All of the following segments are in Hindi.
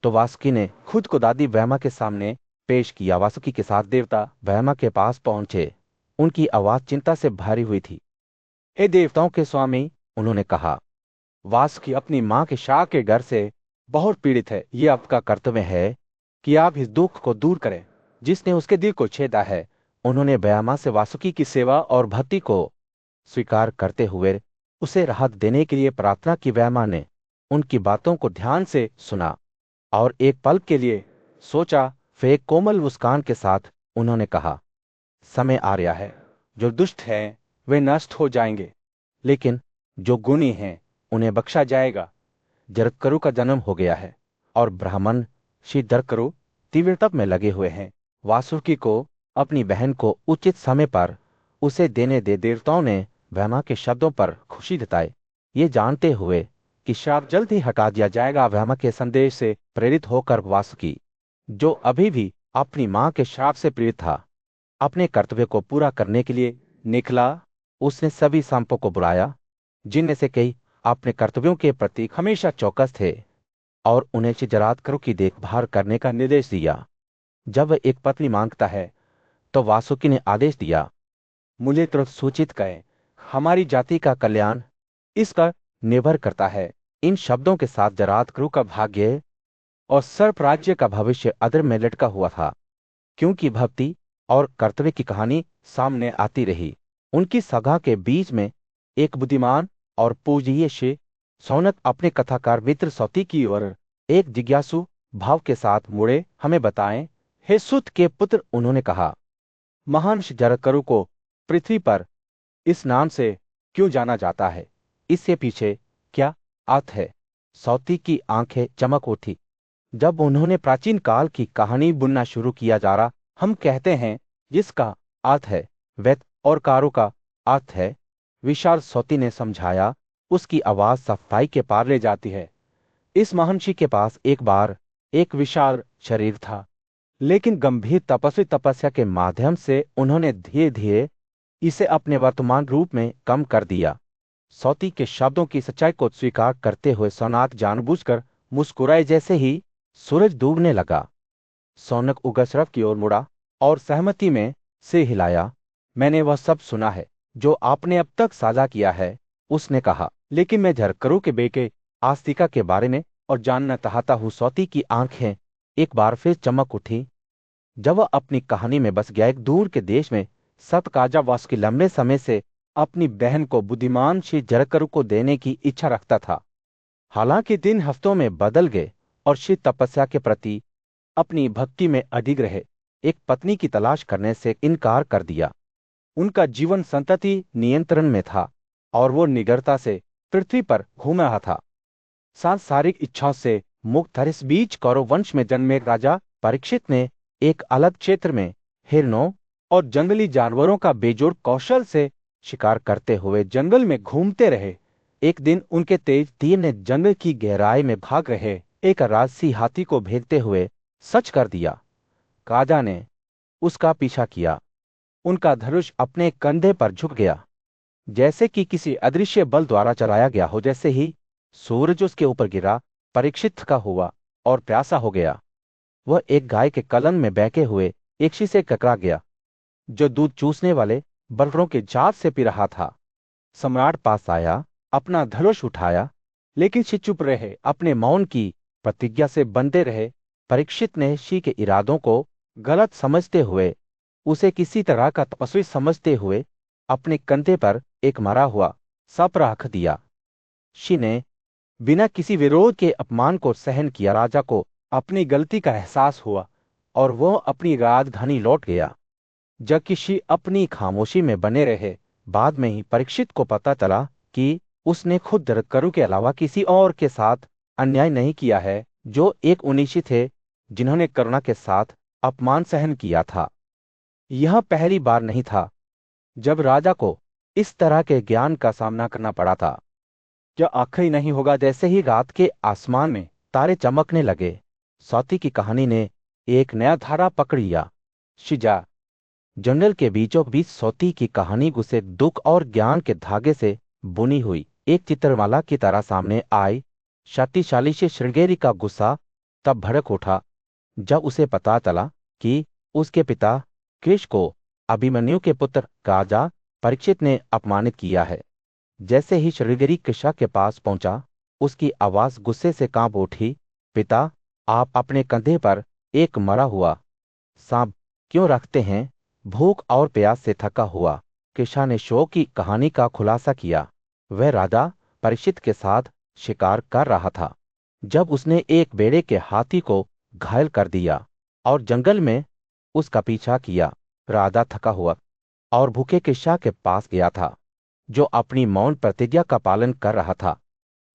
तो वासुकी ने खुद को दादी वैमा के सामने पेश किया। वासुकी के साथ देवता वैमा के पास पहुंचे। उनकी आवाज चिंता से भरी हुई थी। हे देवताओं के स्वामी, उन्होंने कहा, वासुकी अपनी मां के शाप के घर से बहुत पीड़ित है। यह आपका कर्तव्य है कि आप इस दुख को दूर करें जिसने उसके दिल को छेदा है। उन्होंने वैमा से वासुकी की सेवा और भक्ति को स्वीकार करते हुए उसे राहत देने के लिए प्रार्थना की। वैमा ने उनकी बातों को ध्यान से सुना और एक पल के लिए सोचा। फिर एक कोमल मुस्कान के साथ उन्होंने कहा, समय आ रहा है। जो दुष्ट हैं वे नष्ट हो जाएंगे, लेकिन जो गुणी हैं उन्हें बख्शा जाएगा। जरत्करु का जन्म हो गया है और ब्राह्मण श्री जरत्करु तीव्र तप में लगे हुए हैं। वासुकी को अपनी बहन को उचित समय पर उसे देने दे। देवताओं ने वैमा के शब्दों पर खुशी जताई, ये जानते हुए कि श्राप जल्द ही हटा दिया जाएगा। वैमा के संदेश से प्रेरित होकर वासुकी, जो अभी भी अपनी मां के श्राप से पीड़ित था, अपने कर्तव्य को पूरा करने के लिए निकला। उसने सभी सांपों को बुलाया, जिनमें से कई अपने कर्तव्यों के प्रति हमेशा चौकस थे, और उन्हें जरातकरु की देखभाल करने का निर्देश दिया। जब वह एक पत्नी मांगता है तो वासुकी ने आदेश दिया, मुझे तुरंत सूचित करें, हमारी जाति का कल्याण इस पर निर्भर करता है। इन शब्दों के साथ जरातकरु का भाग्य और सर्प राज्य का भविष्य अधर में लटका हुआ था। क्योंकि भक्ति और कर्तव्य की कहानी सामने आती रही, उनकी सभा के बीच में एक बुद्धिमान और पूज्यशील सौनक अपने कथाकार मित्र सौती की ओर एक जिज्ञासु भाव के साथ मुड़े। हमें बताएं, हे सुत के पुत्र, उन्होंने कहा, महान जरत्करु को पृथ्वी पर इस नाम से क्यों जाना जाता है? इससे पीछे क्या अर्थ है? सौती की आंखें चमक उठी जब उन्होंने प्राचीन काल की कहानी बुनना शुरू किया। जा रहा हम कहते हैं जिसका अर्थ है वैत और कारों का अर्थ है विशाल। सौती ने समझाया, उसकी आवाज सफाई के पार ले जाती है। इस महर्षि के पास एक बार एक विशाल शरीर था, लेकिन गंभीर तपस्या के माध्यम से उन्होंने धीरे धीरे इसे अपने वर्तमान रूप में कम कर दिया। सौती के शब्दों की सच्चाई को स्वीकार करते हुए सौनक जानबूझकर मुस्कुराए। जैसे ही सूरज डूबने लगा, सौनक उगसरफ की ओर मुड़ा और सहमति में सिर हिलाया। मैंने वह सब सुना है जो आपने अब तक साझा किया है, उसने कहा, लेकिन मैं जरत्करु के बेटे आस्तिका के बारे में और जानना चाहता हूं। सौती की आंखें एक बार फिर चमक उठी जब वह अपनी कहानी में बस गया। एक दूर के देश में सतकाजा वासुकी लंबे समय से अपनी बहन को बुद्धिमान श्री जरत्करु को देने की इच्छा रखता था। हालांकि 3 हफ्तों में बदल गए और श्री तपस्या के प्रति अपनी भक्ति में अडिग रहे। एक पत्नी की तलाश करने से इनकार कर दिया। उनका जीवन संतति नियंत्रण में था और वो निडरता से पृथ्वी पर घूम रहा था, सांसारिक इच्छाओं से मुक्त था। इस बीच कौरव वंश में जन्मे राजा परीक्षित ने एक अलग क्षेत्र में हिरणों और जंगली जानवरों का बेजोड़ कौशल से शिकार करते हुए जंगल में घूमते रहे। एक दिन उनके तेज तीर ने जंगल की गहराई में भाग रहे एक राजसी हाथी को भेजते हुए सच कर दिया। काजा ने उसका पीछा किया। उनका धनुष अपने कंधे पर झुक गया, जैसे कि किसी अदृश्य बल द्वारा चलाया गया हो। जैसे ही सूरज उसके ऊपर गिरा, परीक्षित का हुआ और प्यासा हो गया। वह एक गाय के कलन में बहके हुए एक शी से टकरा गया, जो दूध चूसने वाले बर्फड़ों के जात से पी रहा था। सम्राट पास आया, अपना धनुष उठाया, लेकिन शी चुप रहे, अपने मौन की प्रतिज्ञा से बंधे रहे। परीक्षित ने शी के इरादों को गलत समझते हुए, उसे किसी तरह का तपस्वी समझते हुए अपने कंधे पर एक मरा हुआ सांप रख दिया। शी ने बिना किसी विरोध के अपमान को सहन किया। राजा को अपनी गलती का एहसास हुआ और वह अपनी राजधानी लौट गया, जबकि शी अपनी खामोशी में बने रहे। बाद में ही परीक्षित को पता चला कि उसने खुद जरत्करु के अलावा किसी और के साथ अन्याय नहीं किया है, जो एक उनीशी थे जिन्होंने करुणा के साथ अपमान सहन किया था। यह पहली बार नहीं था जब राजा को इस तरह के ज्ञान का सामना करना पड़ा था। यह आखिरी नहीं होगा। जैसे ही रात के आसमान में तारे चमकने लगे, सौती की कहानी ने एक नया धारा पकड़ लिया। शिजा जंगल के बीचों बीच सौती की कहानी उसे दुख और ज्ञान के धागे से बुनी हुई एक चित्रमाला की तरह सामने आई। शक्तिशाली से श्रृंगेरी का गुस्सा तब भड़क उठा जब उसे पता चला कि उसके पिता कृष को अभिमन्यु के पुत्र राजा परीक्षित ने अपमानित किया है। जैसे ही श्रृंगेरी कृषा के पास पहुंचा, उसकी आवाज गुस्से से कांप उठी, पिता, आप अपने कंधे पर एक मरा हुआ सांप क्यों रखते हैं? भूख और प्यास से थका हुआ कृषा ने शोक की कहानी का खुलासा किया। वह राजा परीक्षित के साथ शिकार कर रहा था जब उसने एक बेड़े के हाथी को घायल कर दिया और जंगल में उसका पीछा किया। राजा थका हुआ और भूखे कृषा के पास गया था, जो अपनी मौन प्रतिज्ञा का पालन कर रहा था।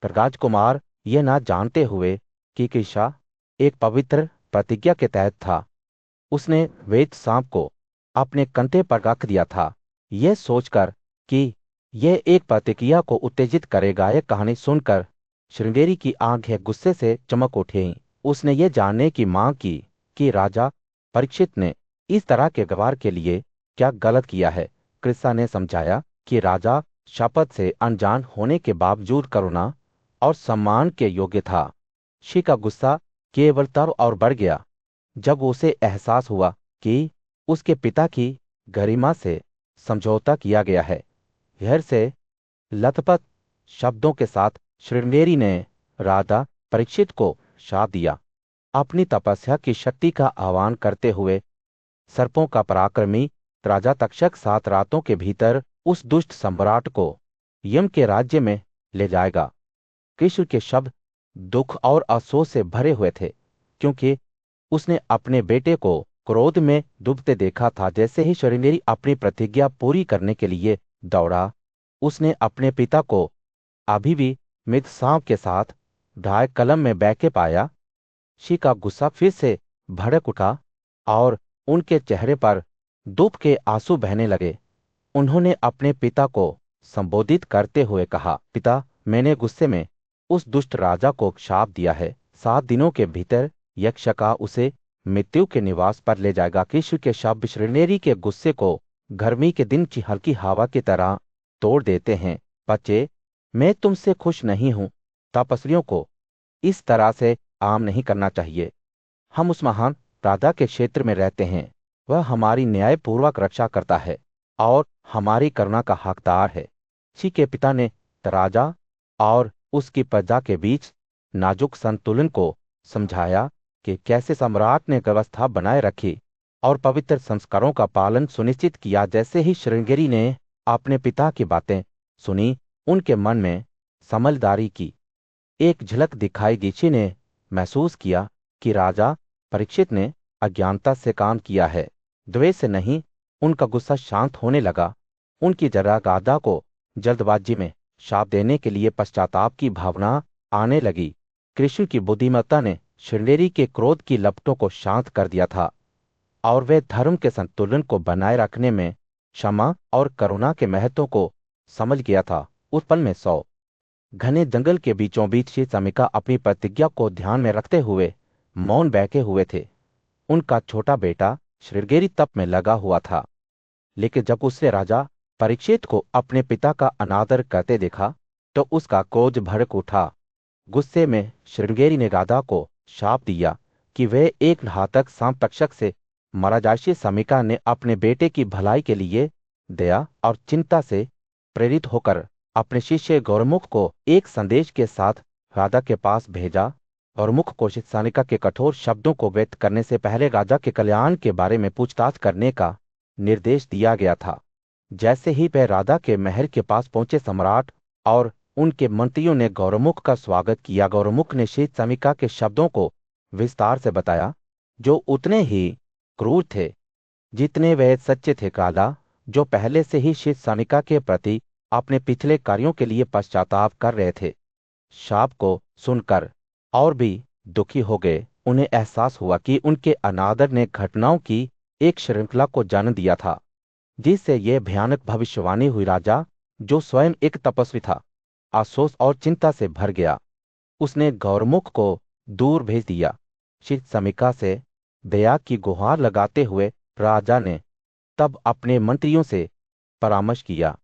राजकुमार यह ना जानते हुए कि कृषा एक पवित्र प्रतिज्ञा के तहत था, उसने वेद सांप को अपने कंधे पर रख दिया था, यह सोचकर कि यह एक प्रतिक्रिया को उत्तेजित करेगा। यह कहानी सुनकर श्रृंगेरी की आंखें गुस्से से चमक उठी। उसने ये जानने की मांग की कि राजा परीक्षित ने इस तरह के व्यवहार के लिए क्या गलत किया है। कृष्णा ने समझाया कि राजा शपथ से अनजान होने के बावजूद करुणा और सम्मान के योग्य था। शी का गुस्सा केवल तब और बढ़ गया जब उसे एहसास हुआ कि उसके पिता की गरिमा से समझौता किया गया है। हृदय से लथपथ शब्दों के साथ श्रृंगेरी ने राजा परीक्षित को शाप दिया, अपनी तपस्या की शक्ति का आह्वान करते हुए, सर्पों का पराक्रमी राजा तक्षक 7 रातों के भीतर उस दुष्ट सम्राट को यम के राज्य में ले जाएगा। कृष्ण के शब्द दुख और अफसोस से भरे हुए थे, क्योंकि उसने अपने बेटे को क्रोध में डूबते देखा था। जैसे ही श्रृंगेरी अपनी प्रतिज्ञा पूरी करने के लिए दौड़ा, उसने अपने पिता को अभी भी मृत सांप के साथ ढाए कलम में बैठे पाया। शी का गुस्सा फिर से भड़क उठा और उनके चेहरे पर दुख के आंसू बहने लगे। उन्होंने अपने पिता को संबोधित करते हुए कहा, पिता, मैंने गुस्से में उस दुष्ट राजा को शाप दिया है। 7 दिनों के भीतर यक्षका उसे मृत्यु के निवास पर ले जाएगा। कृष्ण के शब्द श्रृंगेरी के गुस्से को गर्मी के दिन की हल्की हवा की तरह तोड़ देते हैं। बच्चे, मैं तुमसे खुश नहीं हूं। तपस्वियों को इस तरह से आम नहीं करना चाहिए। हम उस महान राजा के क्षेत्र में रहते हैं, वह हमारी न्यायपूर्वक रक्षा करता है और हमारी करुणा का हकदार है। शी के पिता ने राजा और उसकी प्रजा के बीच नाजुक संतुलन को समझाया कि कैसे सम्राट ने व्यवस्था बनाए रखी और पवित्र संस्कारों का पालन सुनिश्चित किया। जैसे ही श्रृंगेरी ने अपने पिता की बातें सुनी, उनके मन में समझदारी की एक झलक दिखाई दी। शी ने महसूस किया कि राजा परीक्षित ने अज्ञानता से काम किया है, द्वेष से नहीं। उनका गुस्सा शांत होने लगा। उनकी जरा गादा को जल्दबाजी में शाप देने के लिए पश्चाताप की भावना आने लगी। कृष्ण की बुद्धिमत्ता ने श्रृंगेरी के क्रोध की लपटों को शांत कर दिया था और वे धर्म के संतुलन को बनाए रखने में क्षमा और करुणा के महत्व को समझ गया था। उस पल में 100 घने जंगल के बीचों बीच ही समिका अपनी प्रतिज्ञा को ध्यान में रखते हुए मौन बैठे हुए थे। उनका छोटा बेटा श्रृंगेरी तप में लगा हुआ था, लेकिन जब उसने राजा परीक्षित को अपने पिता का अनादर करते देखा तो उसका क्रोध भड़क उठा। गुस्से में श्रृंगेरी ने राजा को शाप दिया कि वह एक घातक सांप तक्षक से मारा जाए। समिका ने अपने बेटे की भलाई के लिए दया और चिंता से प्रेरित होकर अपने शिष्य गौरमुख को एक संदेश के साथ राजा के पास भेजा। गौरमुख को समिका के कठोर शब्दों को व्यक्त करने से पहले राजा के कल्याण के बारे में पूछताछ करने का निर्देश दिया गया था। जैसे ही वह राजा के महल के पास पहुंचे, सम्राट और उनके मंत्रियों ने गौरमुख का स्वागत किया। गौरमुख ने समिका के शब्दों को विस्तार से बताया, जो उतने ही क्रूर थे जितने वह सच्चे थे। राजा, जो पहले से ही समिका के प्रति अपने पिछले कार्यों के लिए पश्चाताप कर रहे थे, शाप को सुनकर और भी दुखी हो गए। उन्हें एहसास हुआ कि उनके अनादर ने घटनाओं की एक श्रृंखला को जन्म दिया था, जिससे यह भयानक भविष्यवाणी हुई। राजा, जो स्वयं एक तपस्वी था, अफसोस और चिंता से भर गया। उसने गौरमुख को दूर भेज दिया। समिका से दया की गुहार लगाते हुए राजा ने तब अपने मंत्रियों से परामर्श किया,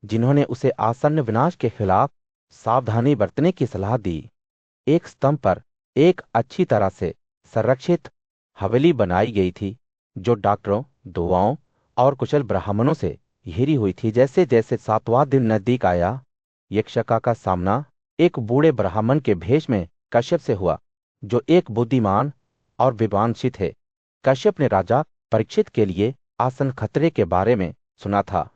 जिन्होंने उसे आसन्न विनाश के खिलाफ सावधानी बरतने की सलाह दी। एक स्तंभ पर एक अच्छी तरह से संरक्षित हवेली बनाई गई थी, जो डॉक्टरों, दुआओं और कुशल ब्राह्मणों से घेरी हुई थी। जैसे जैसे सातवां दिन नजदीक आया, यक्षका का सामना एक बूढ़े ब्राह्मण के भेष में कश्यप से हुआ, जो एक बुद्धिमान और विद्वांसी थे। कश्यप ने राजा परीक्षित के लिए आसन खतरे के बारे में सुना था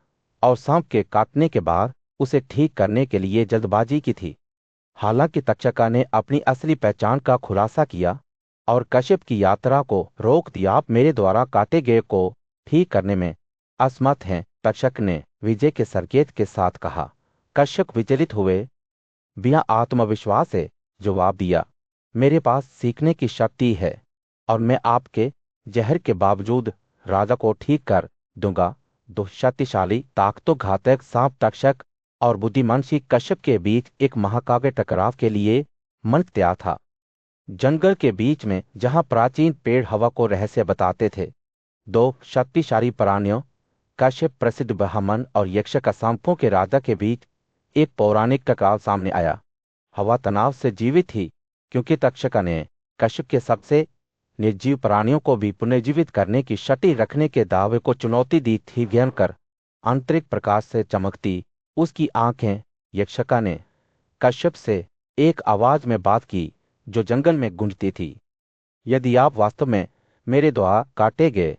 और सांप के काटने के बाद उसे ठीक करने के लिए जल्दबाजी की थी। हालांकि तक्षका ने अपनी असली पहचान का खुलासा किया और कश्यप की यात्रा को रोक दिया। आप मेरे द्वारा काटे गए को ठीक करने में असमर्थ हैं, तक्षक ने विजय के संकेत के साथ कहा। कश्यप विचलित हुए बिना आत्मविश्वास से जवाब दिया, मेरे पास सीखने की शक्ति है और मैं आपके जहर के बावजूद राजा को ठीक कर दूंगा। दो शक्तिशाली ताकतों घातक सांप तक्षक और बुद्धिमानसी कश्यप के बीच एक महाकाव्य टकराव के लिए मंच तैयार था। जंगल के बीच में, जहां प्राचीन पेड़ हवा को रहस्य बताते थे, दो शक्तिशाली प्राणियों, कश्यप प्रसिद्ध ब्राह्मण और यक्षक सांपों के राजा के बीच एक पौराणिक टकराव सामने आया। हवा तनाव से जीवित थी, क्योंकि तक्षका ने कश्यप के सबसे निर्जीव प्राणियों को भी पुनर्जीवित करने की शक्ति रखने के दावे को चुनौती दी थी। ज्ञान कर आंतरिक प्रकाश से चमकती उसकी आंखें, यक्षका ने कश्यप से एक आवाज में बात की जो जंगल में गूंजती थी, यदि आप वास्तव में मेरे द्वारा काटे गए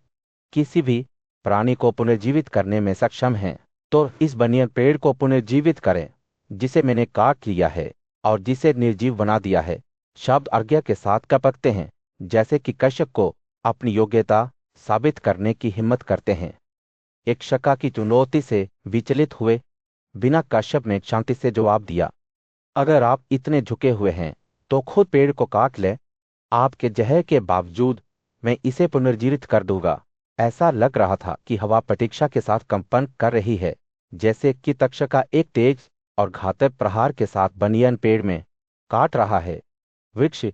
किसी भी प्राणी को पुनर्जीवित करने में सक्षम हैं, तो इस बनियान पेड़ को पुनर्जीवित करें जिसे मैंने काट लिया है और जिसे निर्जीव बना दिया है। शब्द आज्ञा के साथ कपकते हैं, जैसे कि कश्यप को अपनी योग्यता साबित करने की हिम्मत करते हैं। यक्षका की चुनौती से विचलित हुए बिना कश्यप ने शांति से जवाब दिया, अगर आप इतने झुके हुए हैं तो खुद पेड़ को काट ले। आपके जहर के बावजूद मैं इसे पुनर्जीवित कर दूंगा। ऐसा लग रहा था कि हवा प्रतीक्षा के साथ कंपन कर रही है, जैसे कि तक्षका एक तेज और घातक प्रहार के साथ बनियान पेड़ में काट रहा है। वृक्ष,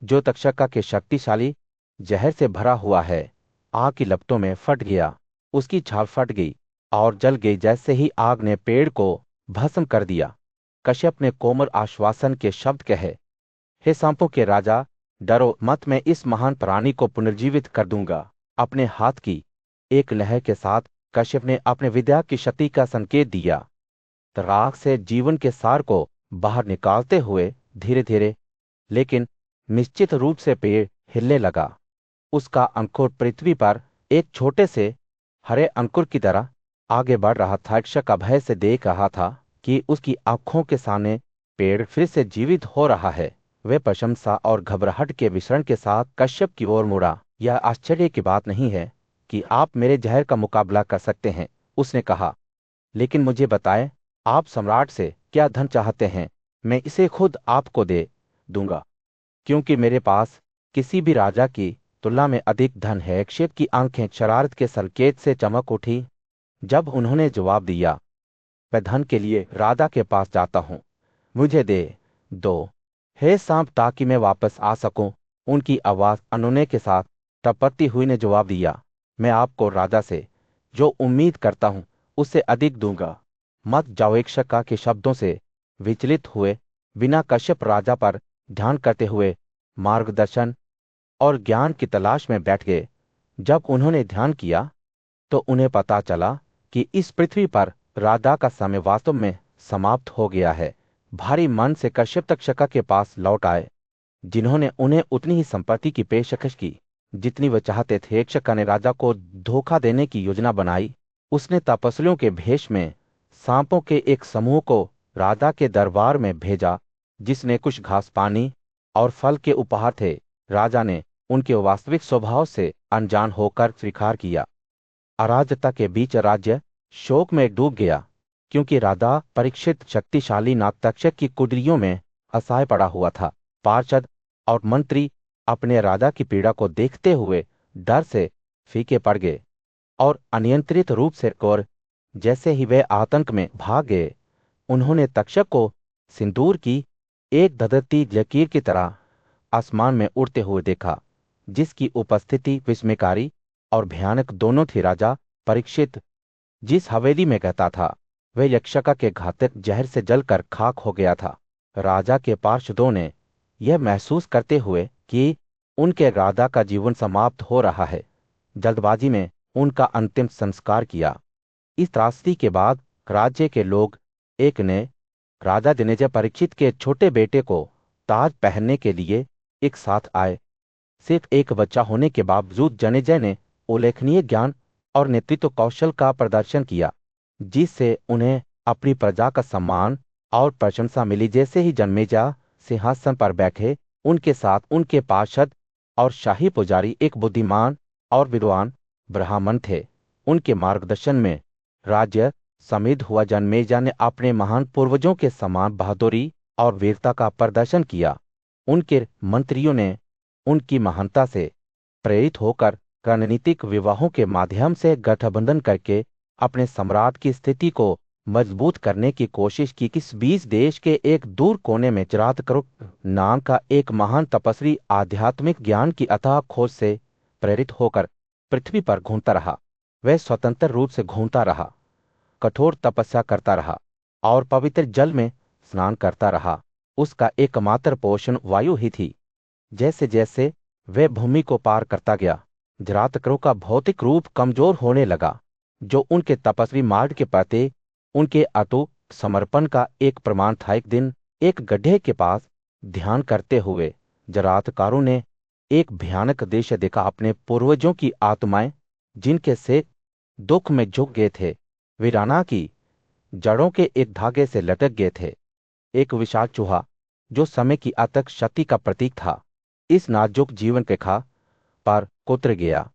जो तक्षका के शक्तिशाली जहर से भरा हुआ है, आग की लपटों में फट गया। उसकी छाल फट गई और जल गई जैसे ही आग ने पेड़ को भस्म कर दिया। कश्यप ने कोमल आश्वासन के शब्द कहे, हे सांपों के राजा, डरो मत, मैं इस महान प्राणी को पुनर्जीवित कर दूंगा। अपने हाथ की एक लहर के साथ कश्यप ने अपने विद्या की शक्ति का संकेत दिया। राख से जीवन के सार को बाहर निकालते हुए धीरे धीरे लेकिन निश्चित रूप से पेड़ हिलने लगा। उसका अंकुर पृथ्वी पर एक छोटे से हरे अंकुर की तरह आगे बढ़ रहा था। यक्षक अभय से देख रहा था कि उसकी आंखों के सामने पेड़ फिर से जीवित हो रहा है। वे प्रशंसा और घबराहट के मिश्रण के साथ कश्यप की ओर मुड़ा। यह आश्चर्य की बात नहीं है कि आप मेरे जहर का मुकाबला कर सकते हैं, उसने कहा, लेकिन मुझे बताएं, आप सम्राट से क्या धन चाहते हैं? मैं इसे खुद आपको दे दूंगा, क्योंकि मेरे पास किसी भी राजा की तुलना में अधिक धन है। कश्यप की आंखें शरारत के संकेत से चमक उठी जब उन्होंने जवाब दिया, मैं धन के लिए राजा के पास जाता हूं, मुझे दो हे सांप, ताकि मैं वापस आ सकूं। उनकी आवाज अनोने के साथ टपकती हुई ने जवाब दिया, मैं आपको राजा से जो उम्मीद करता हूं उससे अधिक दूंगा। मत जाओ। यक्षका के शब्दों से विचलित हुए बिना कश्यप राजा पर ध्यान करते हुए मार्गदर्शन और ज्ञान की तलाश में बैठ गए। जब उन्होंने ध्यान किया तो उन्हें पता चला कि इस पृथ्वी पर राजा का समय वास्तव में समाप्त हो गया है। भारी मन से कश्यप तक्षका के पास लौट आए, जिन्होंने उन्हें उतनी ही संपत्ति की पेशकश की जितनी वे चाहते थे। यक्षका ने राजा को धोखा देने की योजना बनाई। उसने तपस्वियों के भेष में सांपों के एक समूह को राजा के दरबार में भेजा, जिसने कुछ घास, पानी और फल के उपहार थे। राजा ने उनके वास्तविक स्वभाव से अनजान होकर स्वीकार किया। अराजकता के बीच राज्य शोक में डूब गया, क्योंकि राजा परीक्षित शक्तिशाली नागतक्षक की कुटियों में असहाय पड़ा हुआ था। पार्षद और मंत्री अपने राजा की पीड़ा को देखते हुए डर से फीके पड़ गए और अनियंत्रित रूप से और जैसे ही वे आतंक में भाग गए, उन्होंने तक्षक को सिंदूर की एक धधकती लकीर की तरह आसमान में उड़ते हुए देखा, जिसकी उपस्थिति विस्मयकारी और भयानक दोनों थी। राजा परीक्षित जिस हवेली में कहता था, वह यक्षका के घातक जहर से जलकर खाक हो गया था। राजा के पार्षदों ने यह महसूस करते हुए कि उनके राजा का जीवन समाप्त हो रहा है। जल्दबाजी में उनका अंतिम संस्कार किया। इस त्रासदी के बाद राज्य के लोग एक ने राजा जनेजा परीक्षित के छोटे बेटे को ताज पहनने के लिए एक साथ आए। सिर्फ एक बच्चा होने के बावजूद जनेजा ने उल्लेखनीय ज्ञान और नेतृत्व कौशल का प्रदर्शन किया, जिससे उन्हें अपनी प्रजा का सम्मान और प्रशंसा मिली। जैसे ही जन्मेजा सिंहासन पर बैठे, उनके साथ उनके पार्षद और शाही पुजारी एक बुद्धिमान और विद्वान ब्राह्मण थे। उनके मार्गदर्शन में राज्य समृद्ध हुआ। जन्मेजा ने अपने महान पूर्वजों के समान बहादुरी और वीरता का प्रदर्शन किया। उनके मंत्रियों ने उनकी महानता से प्रेरित होकर रणनीतिक विवाहों के माध्यम से गठबंधन करके अपने सम्राट की स्थिति को मजबूत करने की कोशिश की। इस बीच देश के एक दूर कोने में जरातक्रुक नाम का एक महान तपस्वी आध्यात्मिक ज्ञान की अथाह खोज से प्रेरित होकर पृथ्वी पर घूमता रहा। वह स्वतंत्र रूप से घूमता रहा, कठोर तपस्या करता रहा और पवित्र जल में स्नान करता रहा। उसका एकमात्र पोषण वायु ही थी। जैसे जैसे वह भूमि को पार करता गया, जरातक्रुक का भौतिक रूप कमजोर होने लगा, जो उनके तपस्वी मार्ग के प्रति उनके अटूट समर्पण का एक प्रमाण था। एक दिन एक गड्ढे के पास ध्यान करते हुए जरातकारों ने एक भयानक दृश्य देखा। अपने पूर्वजों की आत्माएं, जिनके से दुख में झुक गए थे, वीराना की जड़ों के एक धागे से लटक गए थे। एक विशाल चूहा, जो समय की अतक शक्ति का प्रतीक था, इस नाजुक जीवन रेखा पर उतर गया,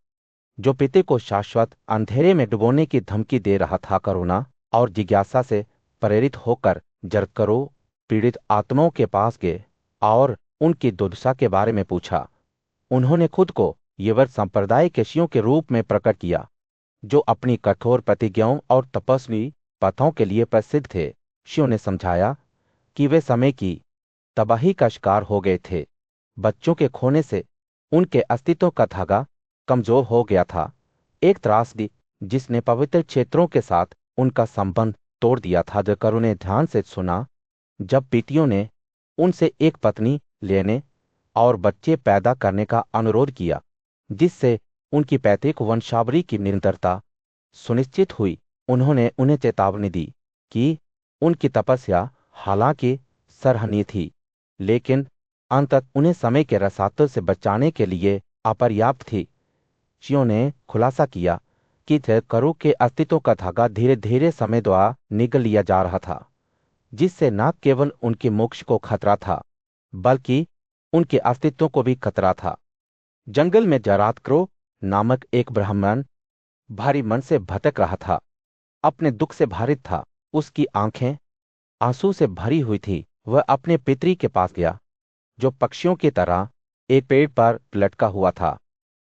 जो पिता को शाश्वत अंधेरे में डुबोने की धमकी दे रहा था। करुणा और जिज्ञासा से प्रेरित होकर जरकरो पीड़ित आत्माओं के पास गए और उनकी दुर्दशा के बारे में पूछा। उन्होंने खुद को यवर संप्रदाय के शियों के रूप में प्रकट किया, जो अपनी कठोर प्रतिज्ञाओं और तपस्वी पथों के लिए प्रसिद्ध थे। शियों ने समझाया कि वे समय की तबाही का शिकार हो गए थे। बच्चों के खोने से उनके अस्तित्व का धागा कमजोर हो गया था। एक त्रासदी जिसने पवित्र क्षेत्रों के साथ उनका संबंध तोड़ दिया था। जरकरो ने ध्यान से सुना जब पितियों ने उनसे एक पत्नी लेने और बच्चे पैदा करने का अनुरोध किया, जिससे उनकी पैतृक वंशावली की निरंतरता सुनिश्चित हुई। उन्होंने उन्हें चेतावनी दी कि उनकी तपस्या हालांकि सराहनीय थी, लेकिन अंततः उन्हें समय के रसातल से बचाने के लिए अपर्याप्त थी। शियों ने खुलासा किया कि जरकरो के अस्तित्व का धागा धीरे धीरे समय द्वारा निगल लिया जा रहा था, जिससे न केवल उनके मोक्ष को खतरा था, बल्कि उनके अस्तित्व को भी खतरा था। जंगल में जरातक्रो नामक एक ब्राह्मण भारी मन से भटक रहा था, अपने दुख से भारित था। उसकी आंखें आंसू से भरी हुई थी। वह अपने पितरी के पास गया, जो पक्षियों की तरह एक पेड़ पर लटका हुआ था।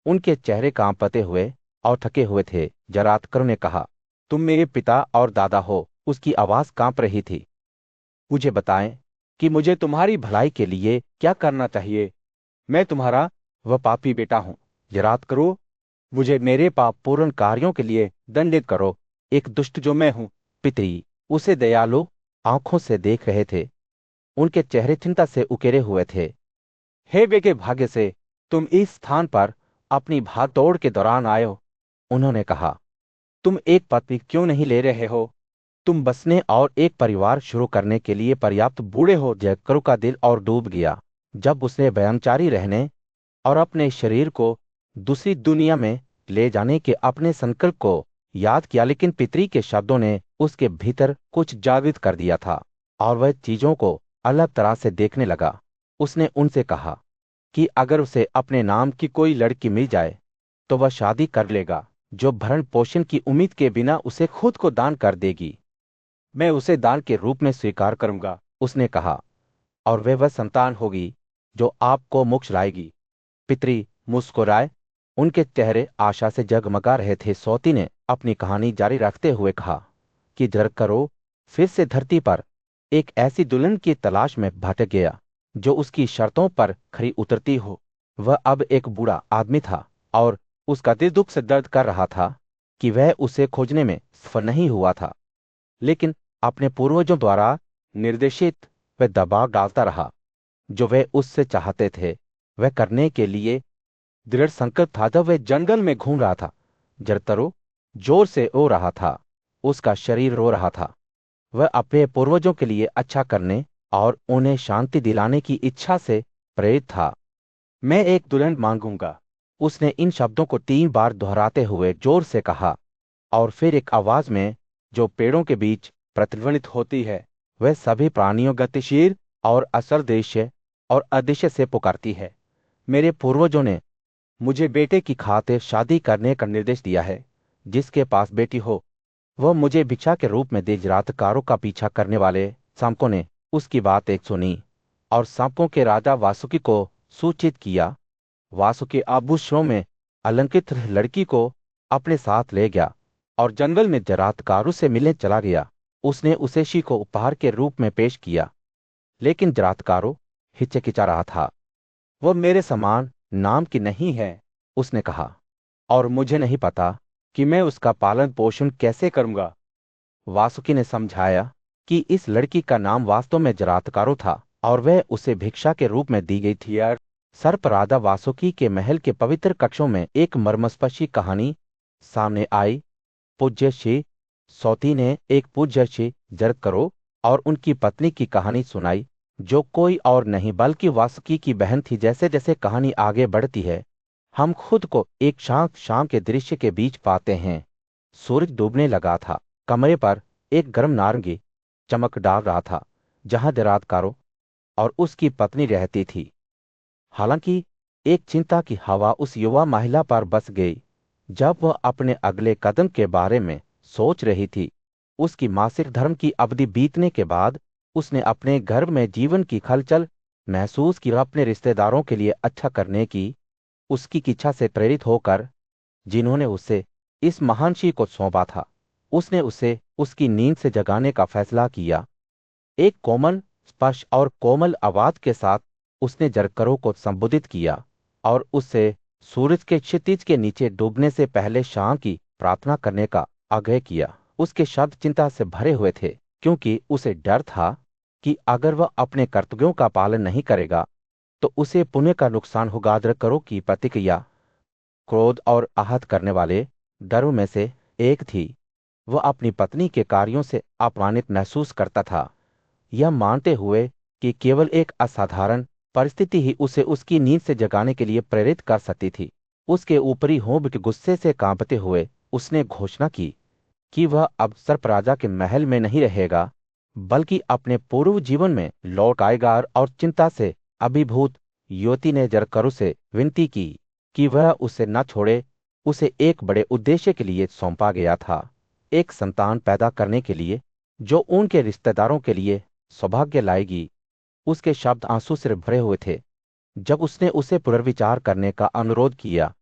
उनके चेहरे कांपते हुए और थके हुए थे। जरातक्रो ने कहा, तुम मेरे पिता और दादा हो। उसकी आवाज कांप रही थी। मुझे बताएं कि मुझे तुम्हारी भलाई के लिए क्या करना चाहिए। मैं तुम्हारा वह पापी बेटा हूं। जरातक्रो, मुझे मेरे पाप पूर्ण कार्यों के लिए दंडित करो, एक दुष्ट जो मैं हूं। पितरी उसे दयालु आंखों से देख रहे थे। उनके चेहरे चिंता से उकेरे हुए थे। हे वे के भाग्य से तुम इस स्थान पर अपनी भाग दौड़ के दौरान आए हो। उन्होंने कहा, तुम एक पत्नी क्यों नहीं ले रहे हो? तुम बसने और एक परिवार शुरू करने के लिए पर्याप्त बूढ़े हो। जरकरो का दिल और डूब गया जब उसने ब्रह्मचारी रहने और अपने शरीर को दूसरी दुनिया में ले जाने के अपने संकल्प को याद किया। लेकिन पितरी के शब्दों ने उसके भीतर कुछ जागृत कर दिया था और वह चीजों को अलग तरह से देखने लगा। उसने उनसे कहा कि अगर उसे अपने नाम की कोई लड़की मिल जाए तो वह शादी कर लेगा, जो भरण पोषण की उम्मीद के बिना उसे खुद को दान कर देगी। मैं उसे दान के रूप में स्वीकार करूंगा, उसने कहा, और वह संतान होगी जो आपको मोक्ष लाएगी। पितरी मुस्कुराए, उनके चेहरे आशा से जगमगा रहे थे। सौती ने अपनी कहानी जारी रखते हुए कहा कि जरकरो फिर से धरती पर एक ऐसी दुल्हन की तलाश में भटक गया जो उसकी शर्तों पर खरी उतरती हो। वह अब एक बूढ़ा आदमी था और उसका दिल दुख से दर्द कर रहा था कि वह उसे खोजने में सफल नहीं हुआ था। लेकिन अपने पूर्वजों द्वारा निर्देशित वह दबाव डालता रहा जो वे उससे चाहते थे। वह करने के लिए दृढ़ संकल्प था। जब वह जंगल में घूम रहा था, जरतरो जोर से रो रहा था, उसका शरीर रो रहा था। वह अपने पूर्वजों के लिए अच्छा करने और उन्हें शांति दिलाने की इच्छा से प्रेरित था। मैं एक दुल्हन मांगूंगा, उसने इन शब्दों को 3 बार दोहराते हुए जोर से कहा, और फिर एक आवाज में जो पेड़ों के बीच प्रतिध्वनित होती है, वह सभी प्राणियों गतिशील और असदृश्य और अदृश्य से पुकारती है। मेरे पूर्वजों ने मुझे बेटे की खातिर शादी करने का निर्देश दिया है। जिसके पास बेटी हो वह मुझे भिक्षा के रूप में दे। रातकारों का पीछा करने वाले सांपों ने उसकी बात एक सुनी और सांपों के राजा वासुकी को सूचित किया। वासुकी आभूषणों में अलंकृत लड़की को अपने साथ ले गया और जंगल में जरातकारों से मिलने चला गया। उसने उसे शी को उपहार के रूप में पेश किया, लेकिन जरातकारों हिचकिचा रहा था। वह मेरे समान नाम की नहीं है, उसने कहा, और मुझे नहीं पता कि मैं उसका पालन पोषण कैसे करूंगा। वासुकी ने समझाया कि इस लड़की का नाम वास्तव में जरातकारो था और वह उसे भिक्षा के रूप में दी गई थी। और सर्प राजा वासुकी के महल के पवित्र कक्षों में एक मर्मस्पर्शी कहानी सामने आई। पूज्य श्री सौती ने एक पूज्य श्री जरतकारो और उनकी पत्नी की कहानी सुनाई, जो कोई और नहीं बल्कि वासुकी की बहन थी। जैसे जैसे कहानी आगे बढ़ती है, हम खुद को एक शांत शाम के दृश्य के बीच पाते हैं। सूरज डूबने लगा था। कमरे पर एक गर्म नारंगी चमक डाल रहा था, जहां जरातकारो और उसकी पत्नी रहती थी। हालांकि एक चिंता की हवा उस युवा महिला पर बस गई जब वह अपने अगले कदम के बारे में सोच रही थी। उसकी मासिक धर्म की अवधि बीतने के बाद उसने अपने घर में जीवन की खलचल महसूस की। अपने रिश्तेदारों के लिए अच्छा करने की उसकी इच्छा से प्रेरित होकर, जिन्होंने उसे इस महान शी को सौंपा था, उसने उसे उसकी नींद से जगाने का फैसला किया। एक कोमल स्पर्श और कोमल आवाज के साथ उसने जरतकारो को संबोधित किया और उससे सूरज के क्षितिज के नीचे डूबने से पहले शाम की प्रार्थना करने का आग्रह किया। उसके शब्द चिंता से भरे हुए थे, क्योंकि उसे डर था कि अगर वह अपने कर्तव्यों का पालन नहीं करेगा तो उसे पुण्य का नुकसान होगा। जरतकारो की प्रतिक्रिया क्रोध और आहत करने वाले डरों में से एक थी। वह अपनी पत्नी के कार्यों से अपमानित महसूस करता था, यह मानते हुए कि केवल एक असाधारण परिस्थिति ही उसे उसकी नींद से जगाने के लिए प्रेरित कर सकती थी। उसके ऊपरी होंठ के गुस्से से कांपते हुए उसने घोषणा की कि वह अब सर्प राजा के महल में नहीं रहेगा, बल्कि अपने पूर्व जीवन में लौट आएगा। और चिंता से अभिभूत युवती ने जरतकारो से विनती की कि वह उसे न छोड़े। उसे एक बड़े उद्देश्य के लिए सौंपा गया था, एक संतान पैदा करने के लिए जो उनके रिश्तेदारों के लिए सौभाग्य लाएगी। उसके शब्द आंसू से भरे हुए थे जब उसने उसे पुनर्विचार करने का अनुरोध किया,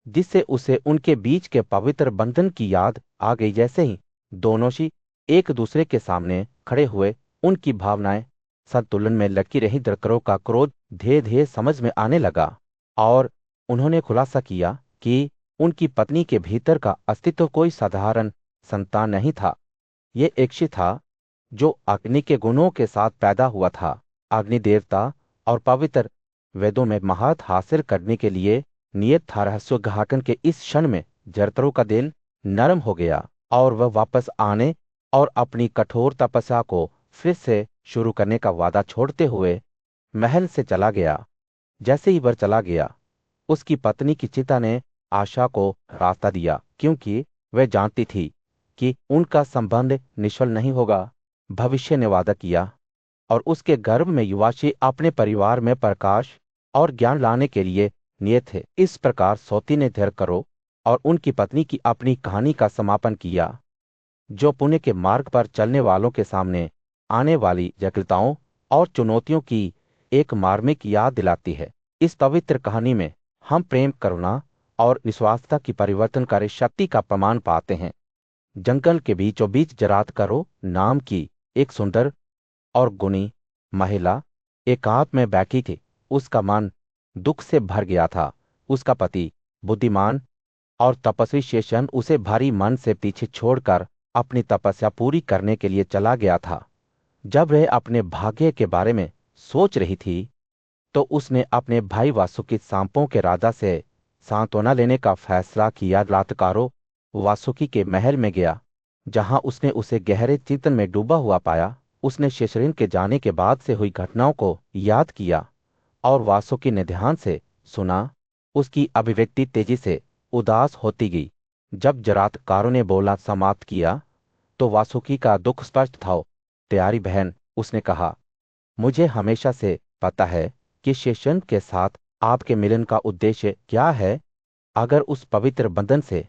जिससे उसे उनके बीच के पवित्र बंधन की याद आ गई। जैसे ही दोनों ही एक दूसरे के सामने खड़े हुए, उनकी भावनाएं संतुलन में लटकी रही। जरतकारो का क्रोध धीरे धीरे समझ में आने लगा और उन्होंने खुलासा किया कि उनकी पत्नी के भीतर का अस्तित्व कोई साधारण संतान नहीं था। ये एक शी था जो अग्नि के गुणों के साथ पैदा हुआ था। अग्नि देवता और पवित्र वेदों में महारत हासिल करने के लिए नियत था। रहस्योद्घाटन के इस क्षण में जरतकारो का दिल नरम हो गया और वह वापस आने और अपनी कठोर तपस्या को फिर से शुरू करने का वादा छोड़ते हुए महल से चला गया। जैसे ही वह चला गया, उसकी पत्नी की चिता ने आशा को रास्ता दिया, क्योंकि वह जानती थी कि उनका संबंध निष्फल नहीं होगा। भविष्य ने वादा किया और उसके गर्भ में युवाशी अपने परिवार में प्रकाश और ज्ञान लाने के लिए नियत थे। इस प्रकार सौती ने जरतकारो और उनकी पत्नी की अपनी कहानी का समापन किया, जो पुण्य के मार्ग पर चलने वालों के सामने आने वाली जटिलताओं और चुनौतियों की एक मार्मिक याद दिलाती है। इस पवित्र कहानी में हम प्रेम, करुणा और विश्वासता की परिवर्तनकारी शक्ति का प्रमाण पाते हैं। जंगल के बीचों बीच जरतकारो नाम की एक सुंदर और गुणी महिला एकांत में बैठी थी। उसका मन दुख से भर गया था। उसका पति बुद्धिमान और तपस्वी शेषन उसे भारी मन से पीछे छोड़कर अपनी तपस्या पूरी करने के लिए चला गया था। जब वह अपने भाग्य के बारे में सोच रही थी, तो उसने अपने भाई वासुकी सांपों के राजा से सांत्वना लेने का फैसला किया। रातकारो वासुकी के महल में गया, जहां उसने उसे गहरे चिंतन में डूबा हुआ पाया। उसने शेषरिन के जाने के बाद से हुई घटनाओं को याद किया और वासुकी ने ध्यान से सुना। उसकी अभिव्यक्ति तेजी से उदास होती गई। जब जरातकारों ने बोला समाप्त किया तो वासुकी का दुख स्पष्ट था। प्यारी बहन, उसने कहा, मुझे हमेशा से पता है कि शेषन के साथ आपके मिलन का उद्देश्य क्या है। अगर उस पवित्र बंधन से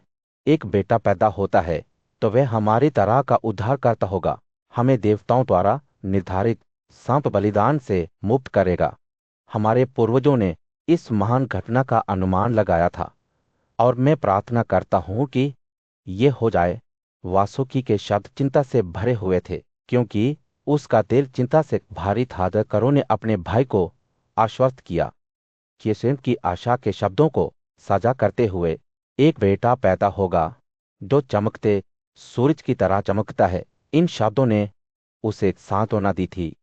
एक बेटा पैदा होता है तो वह हमारी तरह का उद्धारकर्ता होगा, हमें देवताओं द्वारा निर्धारित सांप बलिदान से मुक्त करेगा। हमारे पूर्वजों ने इस महान घटना का अनुमान लगाया था और मैं प्रार्थना करता हूं कि ये हो जाए। वासुकी के शब्द चिंता से भरे हुए थे, क्योंकि उसका दिल चिंता से भारी था। करो ने अपने भाई को आश्वस्त किया कि स्वयं की आशा के शब्दों को साझा करते हुए, एक बेटा पैदा होगा जो चमकते सूरज की तरह चमकता है। इन शब्दों ने उसे सांत्वना दी थी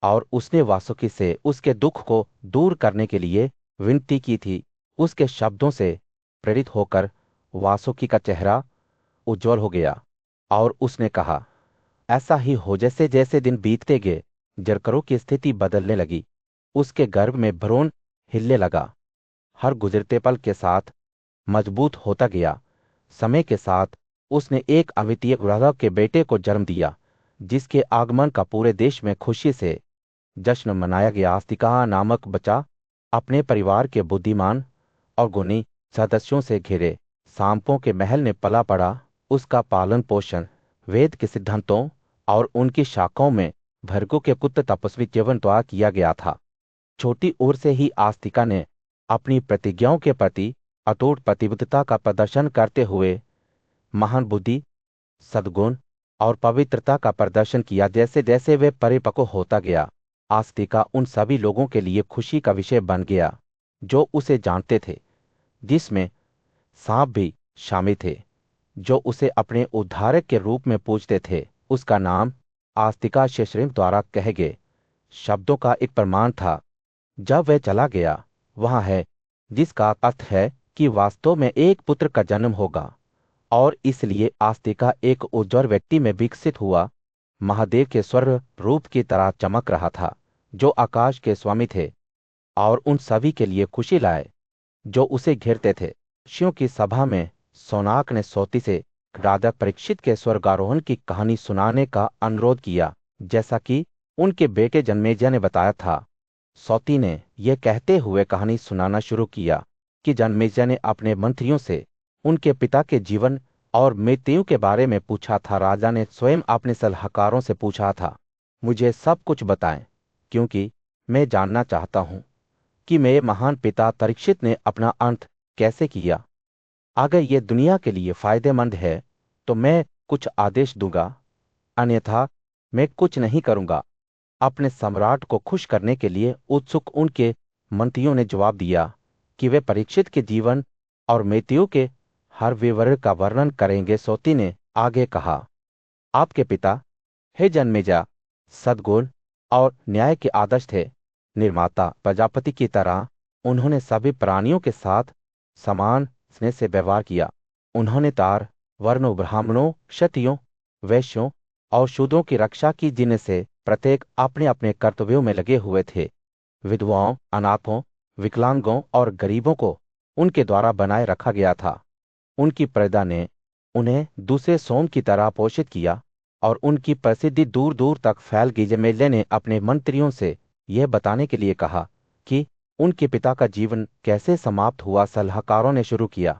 और उसने वासुकी से उसके दुख को दूर करने के लिए विनती की थी। उसके शब्दों से प्रेरित होकर वासुकी का चेहरा उज्जवल हो गया और उसने कहा, ऐसा ही हो। जैसे जैसे दिन बीतते गए, जरकरों की स्थिति बदलने लगी। उसके गर्भ में भ्रूण हिलने लगा, हर गुजरते पल के साथ मजबूत होता गया। समय के साथ उसने एक अद्वितीय वृद्धि के बेटे को जन्म दिया, जिसके आगमन का पूरे देश में खुशी से जश्न मनाया गया। आस्तिका नामक बच्चा अपने परिवार के बुद्धिमान और गुणी सदस्यों से घिरे सांपों के महल में पला पड़ा। उसका पालन पोषण वेद के सिद्धांतों और उनकी शाखाओं में भर्गों के पुत्र तपस्वी जीवन द्वारा किया गया था। छोटी उम्र से ही आस्तिका ने अपनी प्रतिज्ञाओं के प्रति अटूट प्रतिबद्धता का प्रदर्शन करते हुए महान बुद्धि, सद्गुण और पवित्रता का प्रदर्शन किया। जैसे जैसे वे परिपक्व होता गया, आस्तिका उन सभी लोगों के लिए खुशी का विषय बन गया जो उसे जानते थे, जिसमें सांप भी शामिल थे, जो उसे अपने उद्धारक के रूप में पूजते थे। उसका नाम आस्तिका शेषरिन द्वारा कहे गए शब्दों का एक प्रमाण था। जब वह चला गया, वहां है, जिसका अर्थ है कि वास्तव में एक पुत्र का जन्म होगा। और इसलिए आस्तिका एक उज्ज्वल व्यक्ति में विकसित हुआ, महादेव के स्वर्ग रूप की तरह चमक रहा था, जो आकाश के स्वामी थे और उन सभी के लिए खुशी लाए जो उसे घेरते थे। ऋषियों की सभा में सोनाक ने सोती से राजा परीक्षित के स्वर्गारोहण की कहानी सुनाने का अनुरोध किया, जैसा कि उनके बेटे जन्मेजय ने बताया था। सौती ने यह कहते हुए कहानी सुनाना शुरू किया कि जन्मेजय ने अपने मंत्रियों से उनके पिता के जीवन और मृत्यु के बारे में पूछा था। राजा ने स्वयं अपने सलाहकारों से पूछा था, मुझे सब कुछ बताएं, क्योंकि मैं जानना चाहता हूं कि मेरे महान पिता परीक्षित ने अपना अंत कैसे किया। अगर यह दुनिया के लिए फायदेमंद है तो मैं कुछ आदेश दूंगा, अन्यथा मैं कुछ नहीं करूंगा। अपने सम्राट को खुश करने के लिए उत्सुक उनके मंत्रियों ने जवाब दिया कि वे परीक्षित के जीवन और मृत्यु के हर विवरण का वर्णन करेंगे। सौती ने आगे कहा, आपके पिता हे जन्मेजय सद्गुण और न्याय के आदर्श थे। निर्माता प्रजापति की तरह उन्होंने सभी प्राणियों के साथ समान स्नेह से व्यवहार किया। उन्होंने तार वर्णों, ब्राह्मणों, क्षत्रियों, वैश्यों और शूद्रों की रक्षा की, जिनसे प्रत्येक अपने अपने कर्तव्यों में लगे हुए थे। विधवाओं, अनाथों, विकलांगों और गरीबों को उनके द्वारा बनाए रखा गया था। उनकी प्रजा ने उन्हें दूसरे सोम की तरह पोषित किया और उनकी प्रसिद्धि दूर दूर तक फैल गई। जमेले ने अपने मंत्रियों से यह बताने के लिए कहा कि उनके पिता का जीवन कैसे समाप्त हुआ। सलाहकारों ने शुरू किया,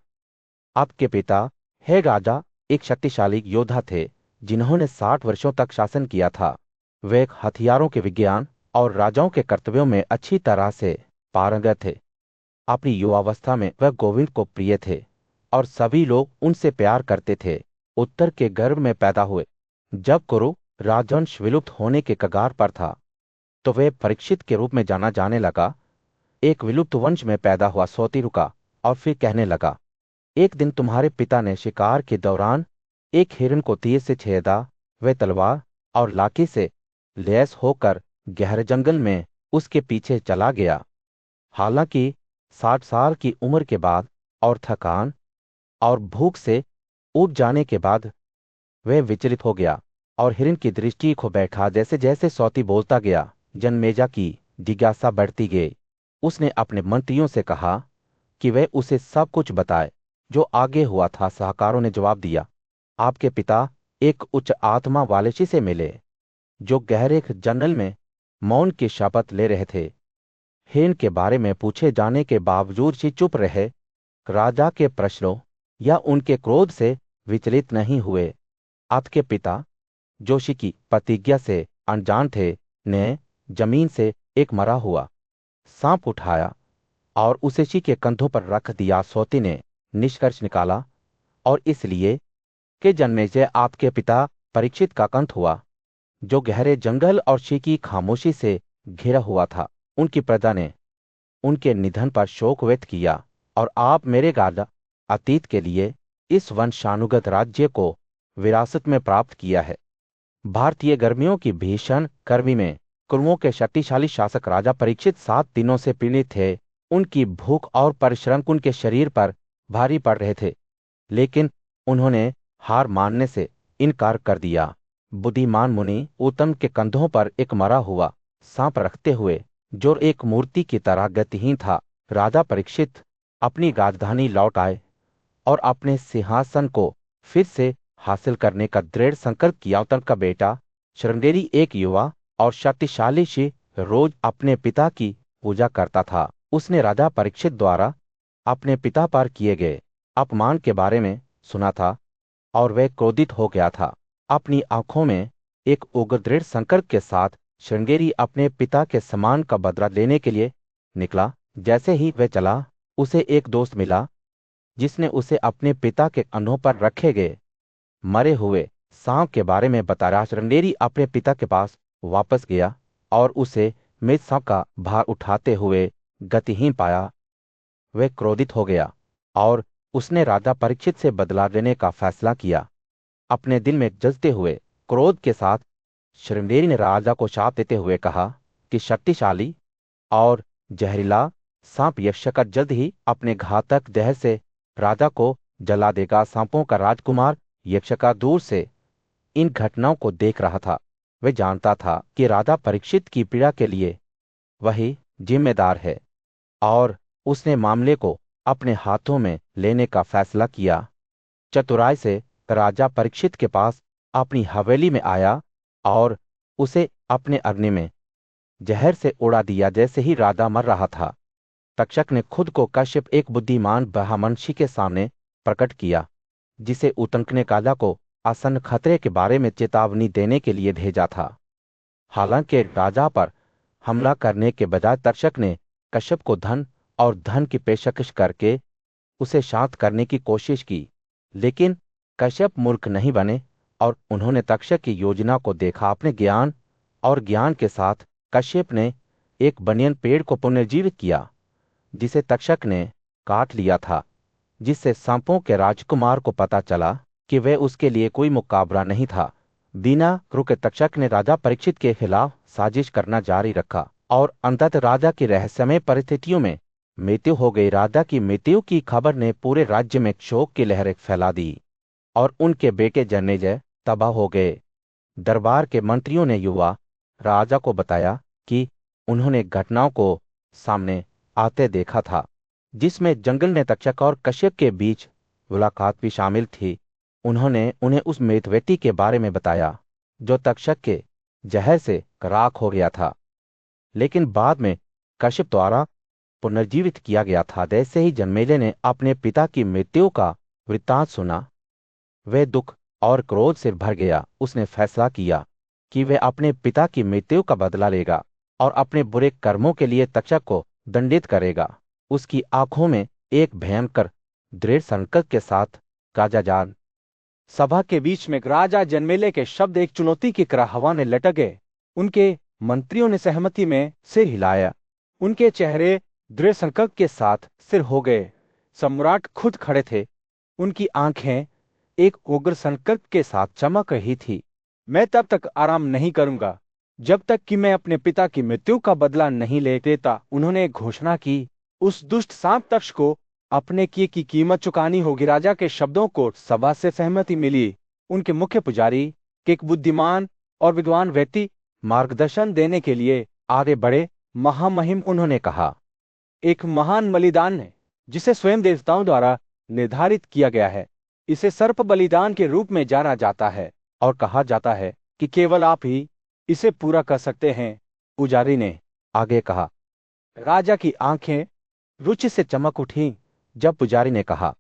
आपके पिता हे राजा एक शक्तिशाली योद्धा थे, जिन्होंने 60 वर्षों तक शासन किया था। वे हथियारों के विज्ञान और राजाओं के कर्तव्यों में अच्छी तरह से पारंगत थे। अपनी युवावस्था में वह गोविंद को प्रिय थे और सभी लोग उनसे प्यार करते थे। उत्तर के गर्भ में पैदा हुए। जब कुरु राजवंश विलुप्त होने के कगार पर था, तो वे परीक्षित के रूप में जाना जाने लगा। एक विलुप्त वंश में पैदा हुआ सौती रुका और फिर कहने लगा, एक दिन तुम्हारे पिता ने शिकार के दौरान एक हिरन को तीर से छेदा। वह तलवार और लाठी से लैस होकर गहरे जंगल में उसके पीछे चला गया। हालांकि 60 साल की उम्र के बाद और थकान और भूख से ऊब जाने के बाद वह विचलित हो गया और हिरन की दृष्टि खो बैठा। जैसे जैसे सौती बोलता गया, जनमेजा की जिज्ञासा बढ़ती गई। उसने अपने मंत्रियों से कहा कि वह उसे सब कुछ बताए जो आगे हुआ था। शाहकारों ने जवाब दिया, आपके पिता एक उच्च आत्मा वाले ऋषि से मिले जो गहरे जंगल में मौन की शपथ ले रहे थे। हिरन के बारे में पूछे जाने के बावजूद ऋषि चुप रहे, राजा के प्रश्नों या उनके क्रोध से विचलित नहीं हुए। आपके पिता जोशी की प्रतिज्ञा से अनजान थे, ने जमीन से एक मरा हुआ सांप उठाया और उसे ऋषि के कंधों पर रख दिया। सोती ने निष्कर्ष निकाला, और इसलिए कि जन्मेजय आपके पिता परीक्षित का कंठ हुआ, जो गहरे जंगल और ऋषि की खामोशी से घिरा हुआ था। उनकी प्रजा ने उनके निधन पर शोक व्यक्त किया, और आप मेरे राजा अतीत के लिए इस वंशानुगत राज्य को विरासत में प्राप्त किया है। भारतीय गर्मियों की भीषण गर्मी में कुरुओं के शक्तिशाली शासक राजा परीक्षित 7 दिनों से पीड़ित थे। उनकी भूख और परिश्रम उनके शरीर पर भारी पड़ रहे थे, लेकिन उन्होंने हार मानने से इनकार कर दिया। बुद्धिमान मुनि उत्तम के कंधों पर एक मरा हुआ सांप रखते हुए, जो एक मूर्ति की तरह गतिहीन था, राजा परीक्षित अपनी राजधानी लौट आए और अपने सिंहासन को फिर से हासिल करने का दृढ़ संकल्प किया। उत्तम का बेटा श्रृंगेरी एक युवा और शक्तिशाली ऋषि रोज अपने पिता की पूजा करता था। उसने राजा परीक्षित द्वारा अपने पिता पर किए गए अपमान के बारे में सुना था और वह क्रोधित हो गया था। अपनी आंखों में एक उग्र दृढ़ संकल्प के साथ श्रृंगेरी अपने पिता के सम्मान का बदला लेने के लिए निकला। जैसे ही वह चला, उसे एक दोस्त मिला जिसने उसे अपने पिता के कंधों पर रखे गए मरे हुए सांप के बारे में बताया। श्रृंगेरी अपने पिता के पास वापस गया और उसे मृत सांप का भार उठाते हुए गतिहीन पाया। वह क्रोधित हो गया और उसने राजा परीक्षित से बदला लेने का फैसला किया। अपने दिल में जलते हुए क्रोध के साथ श्रृंगेरी ने राजा को शाप देते हुए कहा कि शक्तिशाली और जहरीला सांप यक्षका जल्द ही अपने घातक जहर से राजा को जला देगा। सांपों का राजकुमार यक्षका दूर से इन घटनाओं को देख रहा था। वह जानता था कि राजा परीक्षित की पीड़ा के लिए वही जिम्मेदार है, और उसने मामले को अपने हाथों में लेने का फैसला किया। चतुराई से राजा परीक्षित के पास अपनी हवेली में आया और उसे अपने अग्नि में जहर से उड़ा दिया। जैसे ही राजा मर रहा था, तक्षक ने खुद को कश्यप एक बुद्धिमान ब्राह्मणषि के सामने प्रकट किया, जिसे उत्तंक ने राजा को आसन्न खतरे के बारे में चेतावनी देने के लिए भेजा था। हालांकि राजा पर हमला करने के बजाय तक्षक ने कश्यप को धन और धन की पेशकश करके उसे शांत करने की कोशिश की, लेकिन कश्यप मूर्ख नहीं बने और उन्होंने तक्षक की योजना को देखा। अपने ज्ञान और ज्ञान के साथ कश्यप ने एक बनियन पेड़ को पुनर्जीवित किया, जिसे तक्षक ने काट लिया था, जिससे सांपों के राजकुमार को पता चला कि वह उसके लिए कोई मुकाबला नहीं था। बिना रुके तक्षक ने राजा परीक्षित के खिलाफ साजिश करना जारी रखा और अंततः राजा की रहस्यमय परिस्थितियों में मृत्यु हो गई। राजा की मृत्यु की खबर ने पूरे राज्य में शोक की लहरें फैला दी और उनके बेटे जन्मेजय तबाह हो गए। दरबार के मंत्रियों ने युवा राजा को बताया कि उन्होंने घटनाओं को सामने आते देखा था, जिसमें जंगल ने तक्षक और कश्यप के बीच मुलाकात भी शामिल थी। उन्होंने उन्हें उस मृत व्यक्ति के बारे में बताया जो तक्षक के जहर से राख हो गया था, लेकिन बाद में कश्यप द्वारा पुनर्जीवित किया गया था। जैसे ही जन्मेजय ने अपने पिता की मृत्यु का वृत्तांत सुना, वह दुख और क्रोध से भर गया। उसने फैसला किया कि वह अपने पिता की मृत्यु का बदला लेगा और अपने बुरे कर्मों के लिए तक्षक को दंडित करेगा। उसकी आंखों में एक भयंकर दृढ़ संकल्प के साथ राजा जान सभा के बीच में राजा जन्मेजय के शब्द एक चुनौती की तरह हवा में लटक गए। उनके मंत्रियों ने सहमति में सिर हिलाया। उनके चेहरे दृढ़ संकल्प के साथ स्थिर हो गए। सम्राट खुद खड़े थे। उनकी आंखें एक उग्र संकल्प के साथ चमक रही थी। मैं तब तक आराम नहीं करूंगा जब तक कि मैं अपने पिता की मृत्यु का बदला नहीं ले लेता, उन्होंने घोषणा की। उस दुष्ट सांप तक्ष को अपने किए की कीमत चुकानी होगी। राजा के शब्दों को सभा से सहमति मिली। उनके मुख्य पुजारी, एक बुद्धिमान और विद्वान व्यक्ति, मार्गदर्शन देने के लिए आगे बढ़े। महामहिम, उन्होंने कहा, एक महान बलिदान है जिसे स्वयं देवताओं द्वारा निर्धारित किया गया है। इसे सर्प बलिदान के रूप में जाना जाता है और कहा जाता है कि केवल आप ही इसे पूरा कर सकते हैं। पुजारी ने आगे कहा। राजा की आंखें रुचि से चमक उठी जब पुजारी ने कहा,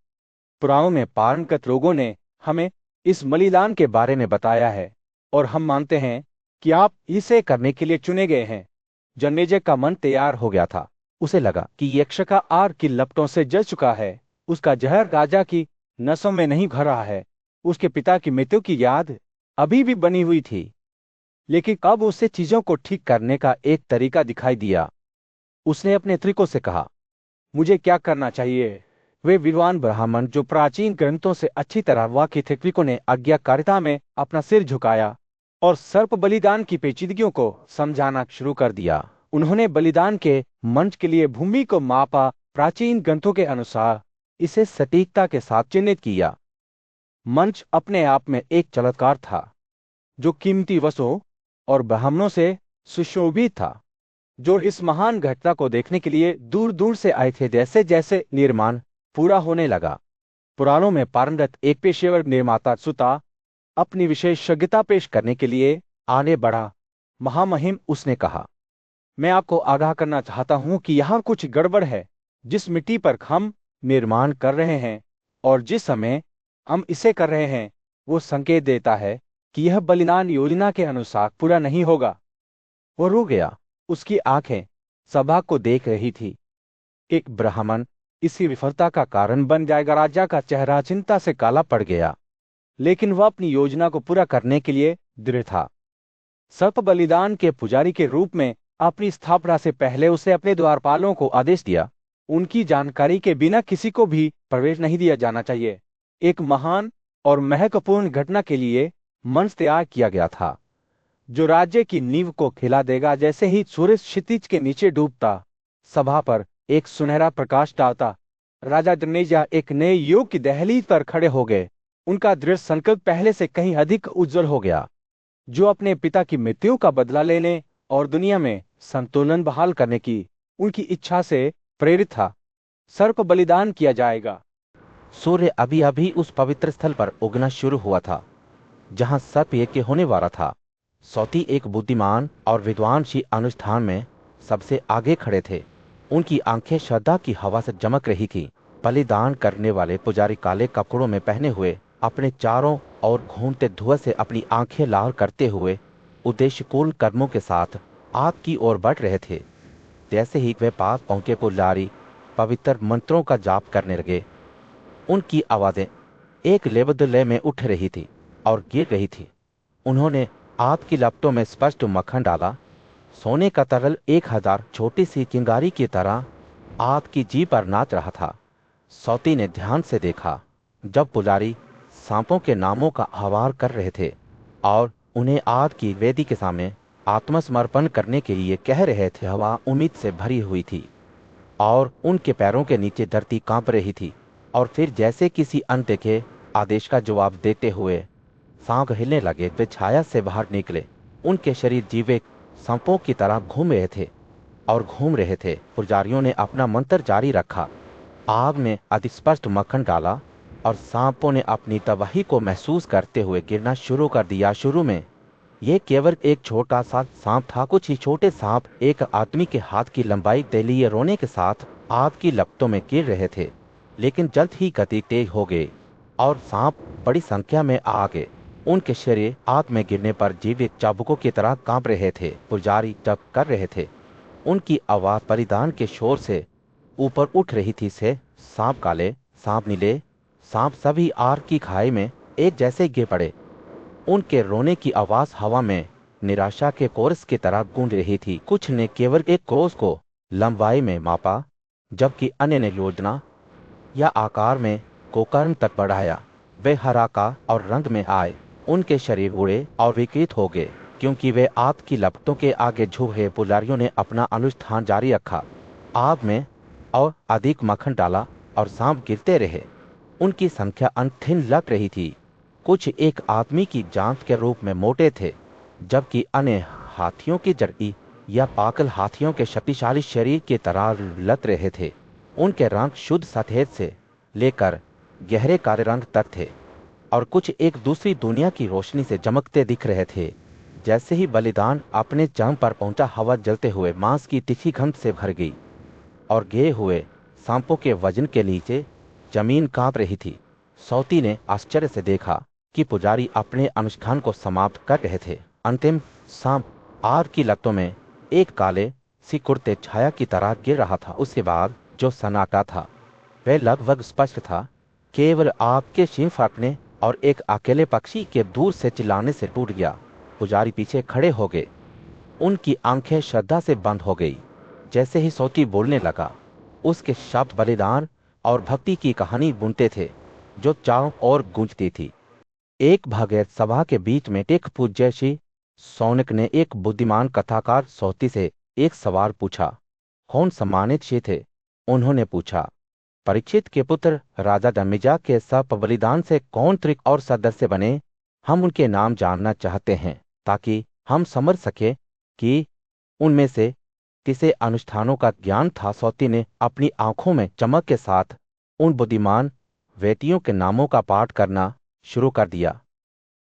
पुराणों में पारंगत लोगों ने हमें इस बलिदान के बारे में बताया है और हम मानते हैं कि आप इसे करने के लिए चुने गए हैं। जन्मेजय का मन तैयार हो गया था। उसे लगा कि यक्ष का आग की लपटों से जल चुका है। उसका जहर राजा की नसों में नहीं भर रहा है। उसके पिता की मृत्यु की याद अभी भी बनी हुई थी, लेकिन अब उसे चीजों को ठीक करने का एक तरीका दिखाई दिया। उसने अपने त्रिकों से कहा, मुझे क्या करना चाहिए? वे विद्वान ब्राह्मण जो प्राचीन ग्रंथों से अच्छी तरह वाकिफ थे, त्रिकों ने आज्ञाकारिता में अपना सिर झुकाया और सर्प बलिदान की पेचीदगियों को समझाना शुरू कर दिया। उन्होंने बलिदान के मंच के लिए भूमि को मापा, प्राचीन ग्रंथों के अनुसार इसे सटीकता के साथ चिन्हित किया। मंच अपने आप में एक चमत्कार था जो कीमती वस्तुओं और ब्राह्मणों से सुशोभित था, जो इस महान घटना को देखने के लिए दूर दूर से आए थे। जैसे जैसे निर्माण पूरा होने लगा, पुराणों में पारंगत एक पेशेवर निर्माता सुता अपनी विशेषज्ञता पेश करने के लिए आने बढ़ा। महामहिम, उसने कहा, मैं आपको आगाह करना चाहता हूं कि यहां कुछ गड़बड़ है। जिस मिट्टी पर हम निर्माण कर रहे हैं और जिस समय हम इसे कर रहे हैं, वो संकेत देता है कि यह बलिदान योजना के अनुसार पूरा नहीं होगा। वो रुक गया। उसकी आंखें सभा को देख रही थी। एक ब्राह्मण इसी विफलता का कारण बन जाएगा। राजा का चेहरा चिंता से काला पड़ गया, लेकिन वह अपनी योजना को पूरा करने के लिए दृढ़ था। सर्प बलिदान के पुजारी के रूप में अपनी स्थापना से पहले उसे अपने द्वारपालों को आदेश दिया, उनकी जानकारी के बिना किसी को भी प्रवेश नहीं दिया जाना चाहिए। एक महान और महत्वपूर्ण घटना के लिए मंच तैयार किया गया था जो राज्य की नींव को खिला देगा। जैसे ही सूरज क्षितिज के नीचे डूबता, सभा पर एक सुनहरा प्रकाश डालता, राजा जन्मेजय एक नए युग की दहलीज पर खड़े हो गए। उनका दृढ़ संकल्प पहले से कहीं अधिक उज्जवल हो गया, जो अपने पिता की मृत्यु का बदला लेने और दुनिया में संतुलन बहाल करने की उनकी इच्छा से प्रेरित था। सर्प बलिदान किया जाएगा। सूर्य अभी अभी उस पवित्र स्थल पर उगना शुरू हुआ था जहां सर्प यज्ञ होने वाला था। सौती एक बुद्धिमान और विद्वानशील अनुष्ठान में सबसे आगे खड़े थे। उनकी आंखें श्रद्धा की हवा से चमक रही थी। बलिदान करने वाले पुजारी काले कपड़ों में पहने हुए अपने चारों ओर घूमते धुआं से अपनी आंखें लाल करते हुए उद्देश्यपूर्ण कदमों के साथ आग की ओर बढ़ रहे थे। जैसे ही वे पास पहुंचे, पुजारी पवित्र मंत्रों का जाप करने लगे। उनकी आवाजें एक लेबद लय में उठ रही थी और गिर रही थी। उन्होंने आग की लपटों में स्पष्ट मक्खन डाला। सोने का तरल 1000 छोटी सी चिंगारी की तरह आग की जी पर नाच रहा था। सौती ने ध्यान से देखा जब पुजारी सांपों के नामों का आह्वान कर रहे थे और उन्हें आग की वेदी के सामने आत्मसमर्पण करने के लिए कह रहे थे। हवा उम्मीद से भरी हुई थी और उनके पैरों के नीचे धरती कांप रही थी। और फिर जैसे किसी अनदेखे आदेश का जवाब देते हुए सांप हिलने लगे। वे छाया से बाहर निकले। उनके शरीर जीवित सांपों की तरह घूम रहे थे और घूम रहे थे। पुजारियों ने अपना मंत्र जारी रखा। आग में अधिस्पष्ट मक्खन डाला और सांपों ने अपनी तबाही को महसूस करते हुए गिरना शुरू कर दिया। शुरू में यह केवल एक छोटा सा सांप था। कुछ ही छोटे सांप एक आदमी के हाथ की लंबाई दलीय रोने के साथ आग की लपटों में गिर रहे थे, लेकिन जल्द ही गति तेज हो गई और सांप बड़ी संख्या में आ गए। उनके शरीर आग में गिरने पर जीवित चाबुकों की तरह कांप रहे थे। पुजारी जप कर रहे थे। उनकी आवाज बलिदान के शोर से ऊपर उठ रही थी। से सांप काले, सांप नीले, सांप सभी आग की खाई में एक जैसे गिर पड़े। उनके रोने की आवाज हवा में निराशा के कोरस की तरह गूंज रही थी। कुछ ने केवल एक कोस को लंबाई में मापा, जबकि अन्य ने योजना या आकार में गोकर्ण तक बढ़ाया। वे हराका और रंग में आए। उनके शरीर उड़े और विकृत हो गए क्योंकि वे आग की लपटों के आगे झुके। पुजारियों ने अपना अनुष्ठान जारी रखा। आग में और अधिक मक्खन डाला और सांप गिरते रहे। उनकी संख्या अनथिन लग रही थी। कुछ एक आदमी की जांच के रूप में मोटे थे, जबकि अन्य हाथियों की जर्दी या पागल हाथियों के शक्तिशाली शरीर की तरह लग रहे थे। उनके रंग शुद्ध सफेद से लेकर गहरे काले रंग तक थे और कुछ एक दूसरी दुनिया की रोशनी से चमकते दिख रहे थे। जैसे ही बलिदान अपने चरम पर पहुंचा, हवा जलते हुए मांस की तीखी गंध से भर गई और गे हुए सांपों के वजन के नीचे जमीन कांप रही थी। सौती ने आश्चर्य से देखा कि पुजारी अपने अनुष्ठान को समाप्त कर रहे थे। अंतिम सांप आग की लपटों में एक काले सी कुर्ते छाया की तरह गिर रहा था। उसके बाद जो सन्नाटा था वह लगभग स्पष्ट था। केवल आग के शिंग फटने और एक अकेले पक्षी के दूर से चिल्लाने से टूट गया। पुजारी पीछे खड़े हो गए। उनकी आंखें श्रद्धा से बंद हो गई। जैसे ही सौती बोलने लगा, उसके शब्द बलिदान और भक्ति की कहानी बुनते थे जो चारों ओर गूंजती थी। एक भगैर सभा के बीच में टेक पूज्य श्री सौनक ने एक बुद्धिमान कथाकार सौती से एक सवाल पूछा। कौन सम्मानित श्री थे? उन्होंने पूछा। परीक्षित के पुत्र राजा जन्मेजय के सब बलिदान से कौन त्रिक और सदस्य बने? हम उनके नाम जानना चाहते हैं ताकि हम समझ सके कि उनमें से किसे अनुष्ठानों का ज्ञान था। सौती ने अपनी आंखों में चमक के साथ उन बुद्धिमान व्यक्तियों के नामों का पाठ करना शुरू कर दिया।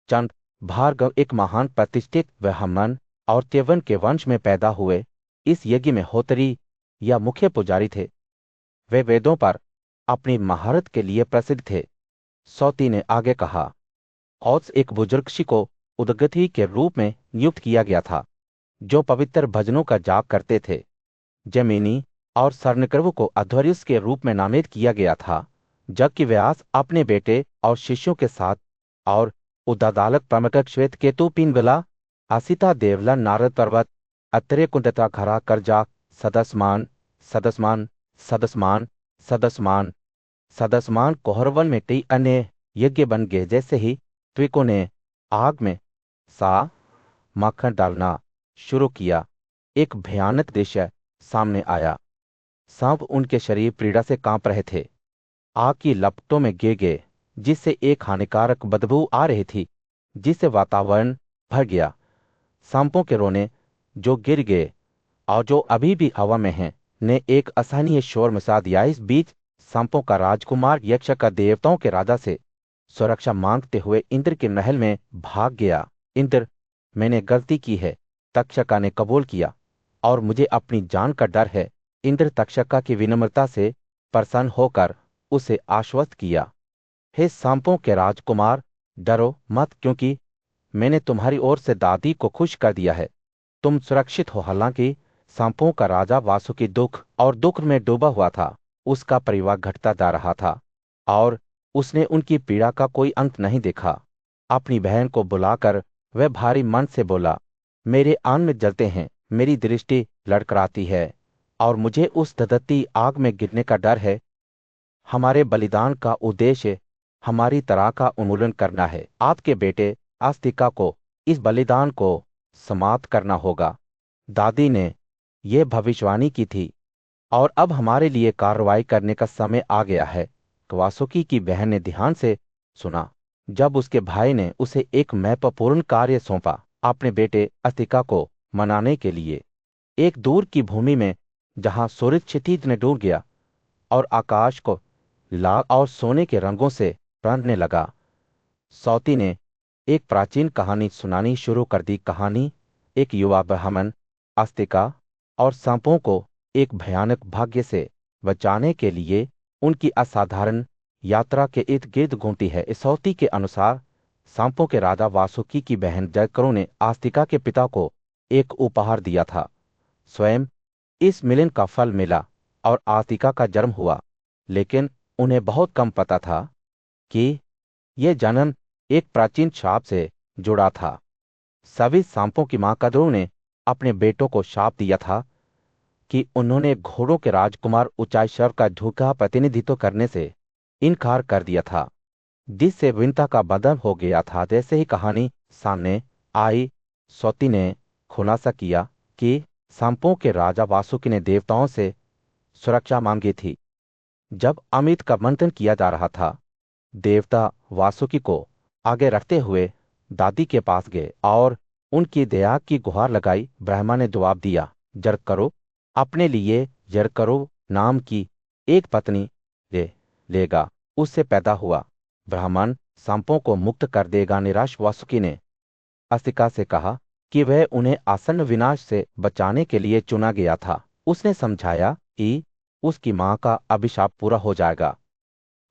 चंद भार्गव एक महान प्रतिष्ठित ब्राह्मण और त्यवन के वंश में पैदा हुए इस यज्ञ में होतरी या मुख्य पुजारी थे। वे वेदों पर अपनी महारत के लिए प्रसिद्ध थे। सौती ने आगे कहा, औस एक बुजुर्ग ऋषि को उदगति के रूप में नियुक्त किया गया था जो पवित्र भजनों का जाप करते थे। जमीनी और स्वर्णकृव को अध्वर्युस के रूप में नामित किया गया था, जबकि व्यास अपने बेटे और शिष्यों के साथ और उदादालक प्रमुख श्वेत केतु पिंगला आसिता देवला नारद पर्वत अत्रे कुंडता खरा करजा सदस्मान सदस्मान सदस्मान सदस्मान सदस्मान कोहरवन में कई अन्य यज्ञ बन गए। जैसे ही त्विकों ने आग में सा मक्खन डालना शुरू किया, एक भयानक दृश्य सामने आया। सांप उनके शरीर पीड़ा से कांप रहे थे। आग की लपटों में गिर गए, जिससे एक हानिकारक बदबू आ रही थी जिससे वातावरण भर गया। सांपों के रोने जो गिर गए और जो अभी भी हवा में हैं ने एक असहनीय शोर मचा दिया। इस बीच सांपों का राजकुमार यक्ष का देवताओं के राजा से सुरक्षा मांगते हुए इंद्र के महल में भाग गया। इंद्र, मैंने गलती की है, तक्षका ने कबूल किया, और मुझे अपनी जान का डर है। इंद्र तक्षका की विनम्रता से प्रसन्न होकर उसे आश्वस्त किया, हे सांपों के राजकुमार, डरो मत, क्योंकि मैंने तुम्हारी ओर से दादी को खुश कर दिया है। तुम सुरक्षित हो। हालांकि सांपों का राजा वासुकी दुख और दुख में डूबा हुआ था। उसका परिवार घटता जा रहा था और उसने उनकी पीड़ा का कोई अंत नहीं देखा। अपनी बहन को बुलाकर वह भारी मन से बोला, मेरे अन्न जलते हैं, मेरी दृष्टि लड़खड़ाती है और मुझे उस दधती आग में गिरने का डर है। हमारे बलिदान का उद्देश्य हमारी तरह का उन्मूलन करना है। आपके बेटे आस्तिका को इस बलिदान को समाप्त करना होगा। दादी ने यह भविष्यवाणी की थी और अब हमारे लिए कार्रवाई करने का समय आ गया है। वासुकी की बहन ने ध्यान से सुना जब उसके भाई ने उसे एक महत्वपूर्ण कार्य सौंपा, अपने बेटे अस्तिका को मनाने के लिए एक दूर की भूमि में जहां सूरज क्षितिज में डूब गया और आकाश को लाल और सोने के रंगों से रंगने लगा। सौती ने एक प्राचीन कहानी सुनानी शुरू कर दी। कहानी एक युवा ब्राह्मण अस्तिका और सांपों को एक भयानक भाग्य से बचाने के लिए उनकी असाधारण यात्रा के इर्द गिर्द घूमती है। इस सौती के अनुसार सांपों के राजा वासुकी की बहन जयकरों ने आस्तिका के पिता को एक उपहार दिया था। स्वयं इस मिलन का फल मिला और आस्तिका का जन्म हुआ, लेकिन उन्हें बहुत कम पता था कि यह जन्म एक प्राचीन शाप से जुड़ा था। सभी सांपों की मां कद्रू ने अपने बेटों को शाप दिया था कि उन्होंने घोड़ों के राजकुमार ऊंचाई शव का झूठा प्रतिनिधित्व करने से इनकार कर दिया था, जिससे विनता का बदल हो गया था। जैसे ही कहानी सामने आई, सौती ने खुलासा किया कि सांपों के राजा वासुकी ने देवताओं से सुरक्षा मांगी थी। जब अमित का मंथन किया जा रहा था, देवता वासुकी को आगे रखते हुए दादी के पास गए और उनकी दया की गुहार लगाई। ब्रह्मा ने जवाब दिया, जरकरो अपने लिए जरकरो नाम की एक पत्नी ले लेगा, उससे पैदा हुआ ब्राह्मण सांपों को मुक्त कर देगा। निराश वासुकी ने अस्तिका से कहा कि वह उन्हें आसन्न विनाश से बचाने के लिए चुना गया था। उसने समझाया कि उसकी मां का अभिशाप पूरा हो जाएगा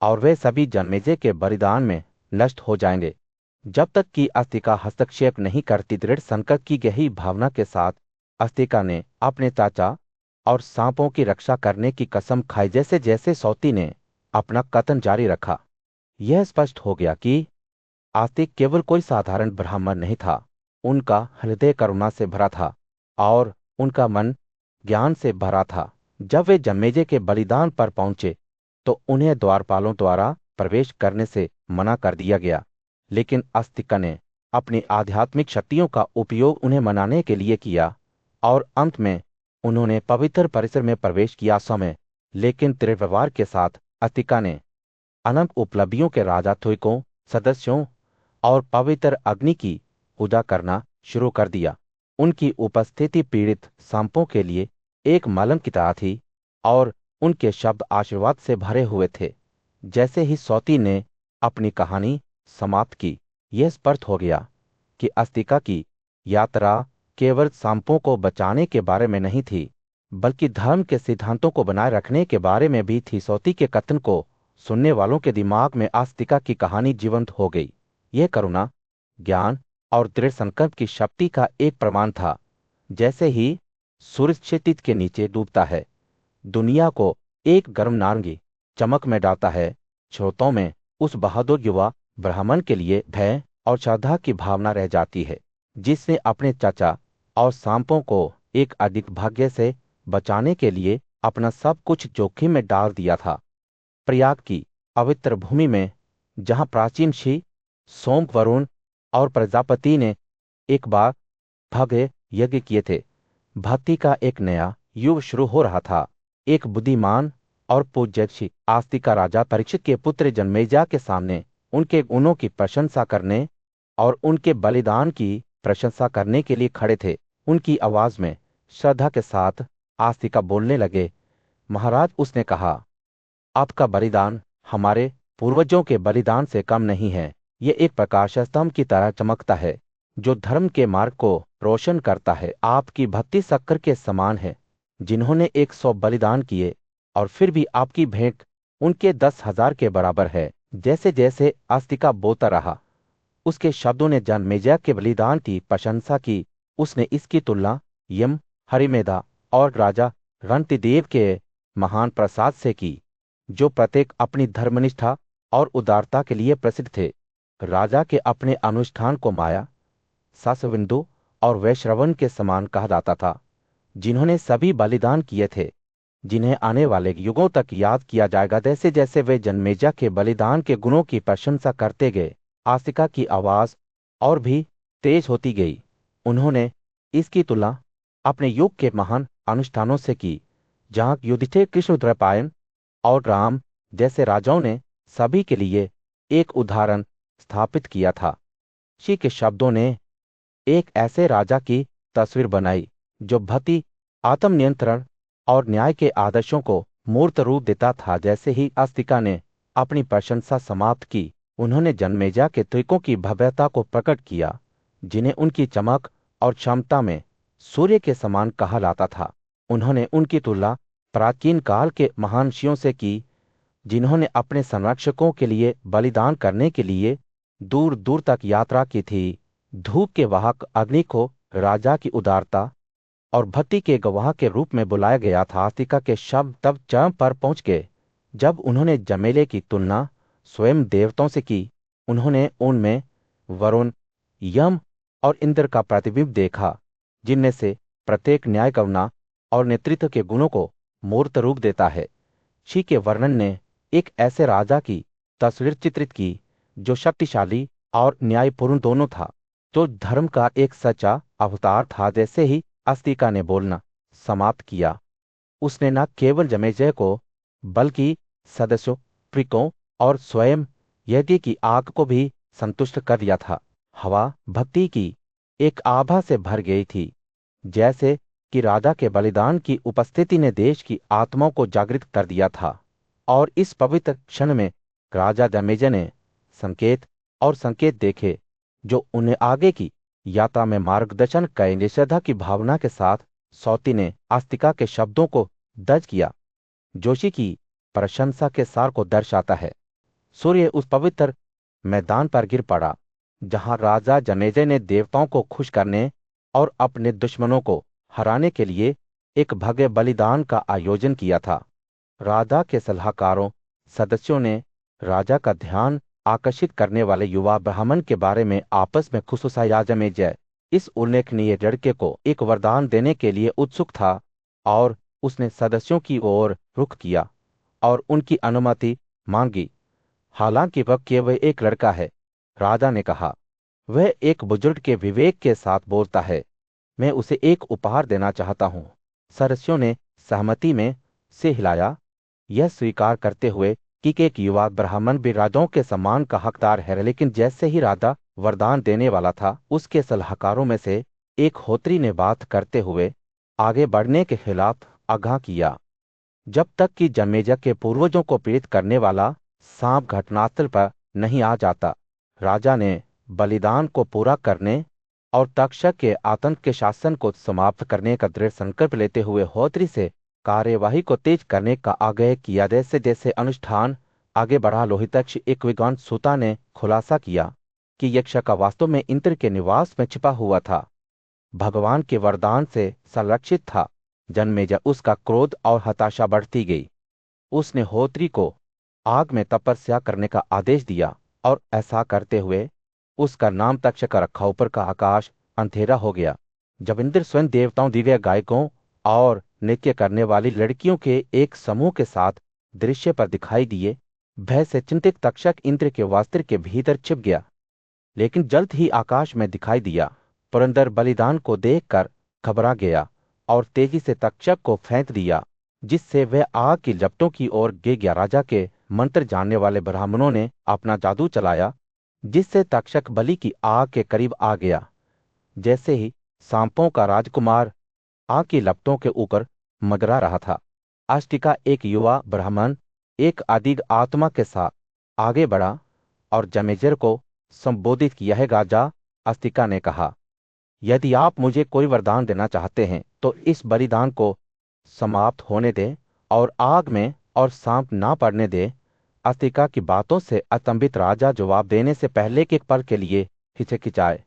और वे सभी जन्मेजय के बलिदान में नष्ट हो जाएंगे। जब तक कि अस्तिका हस्तक्षेप नहीं करती, दृढ़ संकट की गहरी भावना के साथ अस्तिका ने अपने चाचा और सांपों की रक्षा करने की कसम खाई। जैसे जैसे सौती ने अपना कथन जारी रखा, यह स्पष्ट हो गया कि आस्तिक केवल कोई साधारण ब्राह्मण नहीं था। उनका हृदय करुणा से भरा था और उनका मन ज्ञान से भरा था। जब वे जन्मेजय के बलिदान पर पहुंचे तो उन्हें द्वारपालों द्वारा प्रवेश करने से मना कर दिया गया, लेकिन अस्तिका ने अपनी आध्यात्मिक शक्तियों का उपयोग उन्हें मनाने के लिए किया और अंत में उन्होंने पवित्र परिसर में प्रवेश किया। समय लेकिन त्रिव्यवहार के साथ अस्तिका ने अनंत उपलब्धियों के राजा थुइकों सदस्यों और पवित्र अग्नि की पूजा करना शुरू कर दिया। उनकी उपस्थिति पीड़ित सांपों के लिए एक मलम की तरह थी और उनके शब्द आशीर्वाद से भरे हुए थे। जैसे ही सौती ने अपनी कहानी समाप्त की, यह स्पष्ट हो गया कि अस्तिका की यात्रा केवल सांपों को बचाने के बारे में नहीं थी, बल्कि धर्म के सिद्धांतों को बनाए रखने के बारे में भी थी। सौती के कथन को सुनने वालों के दिमाग में अस्तिका की कहानी जीवंत हो गई। यह करुणा, ज्ञान और दृढ़ संकल्प की शक्ति का एक प्रमाण था। जैसे ही सूरज क्षितिज के नीचे डूबता है, दुनिया को एक गर्म नारंगी चमक में डालता है, श्रोताओं में उस बहादुर युवा ब्राह्मण के लिए भय और श्रद्धा की भावना रह जाती है, जिसने अपने चाचा और सांपों को एक अधिक भाग्य से बचाने के लिए अपना सब कुछ जोखिम में डाल दिया था। प्रयाग की पवित्र भूमि में, जहां प्राचीन ऋषि सोम, वरुण और प्रजापति ने एक बार भव्य यज्ञ किए थे, भक्ति का एक नया युग शुरू हो रहा था। एक बुद्धिमान और पूज्य ऋषि आस्तिका राजा परीक्षित के पुत्र जन्मेजय के सामने उनके गुणों की प्रशंसा करने और उनके बलिदान की प्रशंसा करने के लिए खड़े थे। उनकी आवाज में श्रद्धा के साथ आस्तिका बोलने लगे, महाराज, उसने कहा, आपका बलिदान हमारे पूर्वजों के बलिदान से कम नहीं है। यह एक प्रकाश स्तंभ की तरह चमकता है जो धर्म के मार्ग को रोशन करता है। आपकी भक्ति शक्कर के समान है, जिन्होंने 100 बलिदान किए और फिर भी आपकी भेंट उनके 10,000 के बराबर है। जैसे जैसे अस्तिका बोलता रहा, उसके शब्दों ने जन्मेजय के बलिदान की प्रशंसा की। उसने इसकी तुलना यम, हरिमेधा और राजा रणतिदेव के महान प्रसाद से की, जो प्रत्येक अपनी धर्मनिष्ठा और उदारता के लिए प्रसिद्ध थे। राजा के अपने अनुष्ठान को माया, सासविंदु और वैश्रवण के समान कहा जाता था, जिन्होंने सभी बलिदान किए थे, जिन्हें आने वाले युगों तक याद किया जाएगा। जैसे जैसे वे जन्मेजय के बलिदान के गुणों की प्रशंसा करते गए, आस्तिका की आवाज और भी तेज होती गई। उन्होंने इसकी तुलना अपने युग के महान अनुष्ठानों से की, जहां युधिष्ठिर, कृष्णद्वैपायन और राम जैसे राजाओं ने सभी के लिए एक उदाहरण स्थापित किया था। ऋषि के शब्दों ने एक ऐसे राजा की तस्वीर बनाई जो भक्ति, आत्मनियंत्रण और न्याय के आदर्शों को मूर्त रूप देता था। जैसे ही अस्तिका ने अपनी प्रशंसा समाप्त की, उन्होंने जन्मेजय के त्रिकों की भव्यता को प्रकट किया, जिन्हें उनकी चमक और क्षमता में सूर्य के समान कहा जाता था। उन्होंने उनकी तुलना प्राचीन काल के महान ऋषियों से की, जिन्होंने अपने संरक्षकों के लिए बलिदान करने के लिए दूर दूर तक यात्रा की थी। धूप के वाहक अग्नि को राजा की उदारता और भक्ति के गवाह के रूप में बुलाया गया था। अस्तिका के शब्द तब चरम पर पहुंच गए जब उन्होंने जमेले की तुलना स्वयं देवताओं से की। उन्होंने उनमें वरुण, यम और इंद्र का प्रतिबिंब देखा, जिनमें से प्रत्येक न्याय, करुणा और नेतृत्व के गुणों को मूर्त रूप देता है। ऋषि के वर्णन ने एक ऐसे राजा की तस्वीर चित्रित की जो शक्तिशाली और न्यायपूर्ण दोनों था, जो धर्म का एक सच्चा अवतार था। जैसे ही अस्तिका ने बोलना समाप्त किया, उसने न केवल जमेजय को बल्कि सदस्यों, प्रिकों और स्वयं यज्ञ की आग को भी संतुष्ट कर दिया था। हवा भक्ति की एक आभा से भर गई थी, जैसे कि राजा के बलिदान की उपस्थिति ने देश की आत्माओं को जागृत कर दिया था। और इस पवित्र क्षण में राजा दमेजय ने संकेत देखे जो उन्हें आगे की यात्रा में मार्गदर्शन करेंगे। श्रद्धा की भावना के साथ सौती ने आस्तिका के शब्दों को दर्ज किया, जोशी की प्रशंसा के सार को दर्शाता है। सूर्य उस पवित्र मैदान पर गिर पड़ा जहां राजा जमेजय ने देवताओं को खुश करने और अपने दुश्मनों को हराने के लिए एक भव्य बलिदान का आयोजन किया था। राजा के सलाहकारों सदस्यों ने राजा का ध्यान आकर्षित करने वाले युवा ब्राह्मण के बारे में आपस में खुशुसाया। जमेजय इस उल्लेखनीय लड़के को एक वरदान देने के लिए उत्सुक था और उसने सदस्यों की ओर रुख किया और उनकी अनुमति मांगी। हालांकि वह केवल एक लड़का है, राजा ने कहा, वह एक बुजुर्ग के विवेक के साथ बोलता है। मैं उसे एक उपहार देना चाहता हूं। सदस्यों ने सहमति में से हिलाया, यह स्वीकार करते हुए कि एक युवा ब्राह्मण भी राजाओं के सम्मान का हकदार है। लेकिन जैसे ही राजा वरदान देने वाला था, उसके सलाहकारों में से एक होत्री ने बात करते हुए आगे बढ़ने के खिलाफ आगाह किया। जब तक कि जन्मेजय के पूर्वजों को पीड़ित करने वाला सांप घटनास्थल पर नहीं आ जाता, राजा ने बलिदान को पूरा करने और तक्षक के आतंक के शासन को समाप्त करने का दृढ़ संकल्प लेते हुए होत्री से कार्यवाही को तेज करने का आग्रह किया। जैसे जैसे अनुष्ठान आगे बढ़ा, लोहितक्ष एक विद्वान सूता ने खुलासा किया कि यक्षका वास्तव में इंद्र के निवास में छिपा हुआ था, भगवान के वरदान से संरक्षित था। जन्मेजय उसका क्रोध और हताशा बढ़ती गई। उसने होत्री को आग में तपस्या करने का आदेश दिया और ऐसा करते हुए उसका नाम तक्षक रखा। ऊपर का आकाश अंधेरा हो गया जब इंद्र स्वयं देवताओं, दिव्य गायकों और नृत्य करने वाली लड़कियों के एक समूह के साथ दृश्य पर दिखाई दिए। भय से चिंतित तक्षक इंद्र के वस्त्र के भीतर छिप गया, लेकिन जल्द ही आकाश में दिखाई दिया। पुरंदर बलिदान को देखकर घबरा गया और तेजी से तक्षक को फेंक दिया, जिससे वह आग की लपटों की ओर गिर गया। राजा के मंत्र जानने वाले ब्राह्मणों ने अपना जादू चलाया, जिससे तक्षक बलि की आग के करीब आ गया। जैसे ही सांपों का राजकुमार आग की लपटों के ऊपर मगरा रहा था, आस्तिका एक युवा ब्राह्मण एक अदिग आत्मा के साथ आगे बढ़ा और जमेजय को संबोधित किया है। राजा, आस्तिका ने कहा, यदि आप मुझे कोई वरदान देना चाहते हैं तो इस बलिदान को समाप्त होने दें और आग में और सांप ना पड़ने दें। आस्तिका की बातों से अचंभित राजा जवाब देने से पहले के एक पल के लिए हिचकिचाए।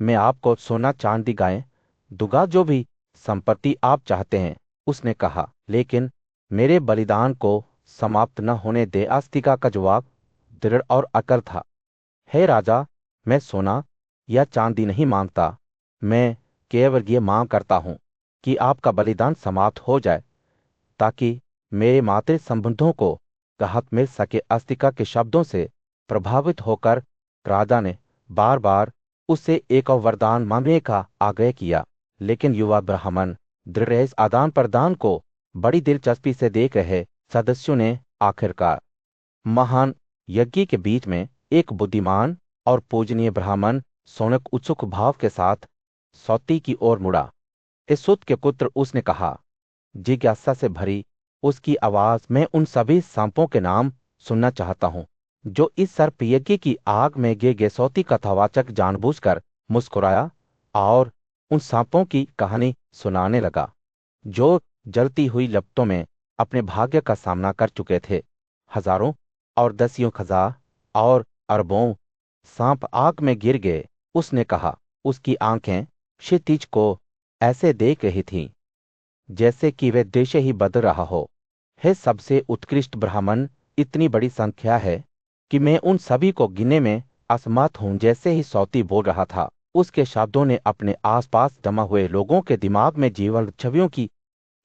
मैं आपको सोना चांदी गाय दूंगा, जो भी संपत्ति आप चाहते हैं, उसने कहा, लेकिन मेरे बलिदान को समाप्त न होने दे। आस्तिका का जवाब दृढ़ और अकल था। हे राजा, मैं सोना या चांदी नहीं मांगता, मैं केवल ये मांग करता हूं कि आपका बलिदान समाप्त हो जाए ताकि मेरे मातृ संबंधों को राहत मिल सके। आस्तिका के शब्दों से प्रभावित होकर राजा ने बार बार उससे एक और वरदान मांगने का आग्रह किया, लेकिन युवा ब्राह्मण दृढ़ इस आदान प्रदान को बड़ी दिलचस्पी से देख रहे सदस्यों ने आखिरकार महान यज्ञ के बीच में एक बुद्धिमान और पूजनीय ब्राह्मण सोनक उत्सुक भाव के साथ सौती की ओर मुड़ा। इस सुत के पुत्र, उसने कहा, जिज्ञासा से भरी उसकी आवाज, मैं उन सभी सांपों के नाम सुनना चाहता हूं जो इस सर्पयज्ञ की आग में गे सौती कथावाचक जानबूझकर मुस्कुराया और उन सांपों की कहानी सुनाने लगा जो जलती हुई लपटों में अपने भाग्य का सामना कर चुके थे। हजारों और दसियों हजार और अरबों सांप आग में गिर गए। उसने कहा, उसकी आंखें क्षितिज को ऐसे देख रही थीं जैसे कि वह दृश्य ही बदल रहा हो। हे सबसे उत्कृष्ट ब्राह्मण, इतनी बड़ी संख्या है कि मैं उन सभी को गिनने में असमर्थ हूं। जैसे ही सौती बोल रहा था, उसके शब्दों ने अपने आसपास जमा हुए लोगों के दिमाग में जीवन छवियों की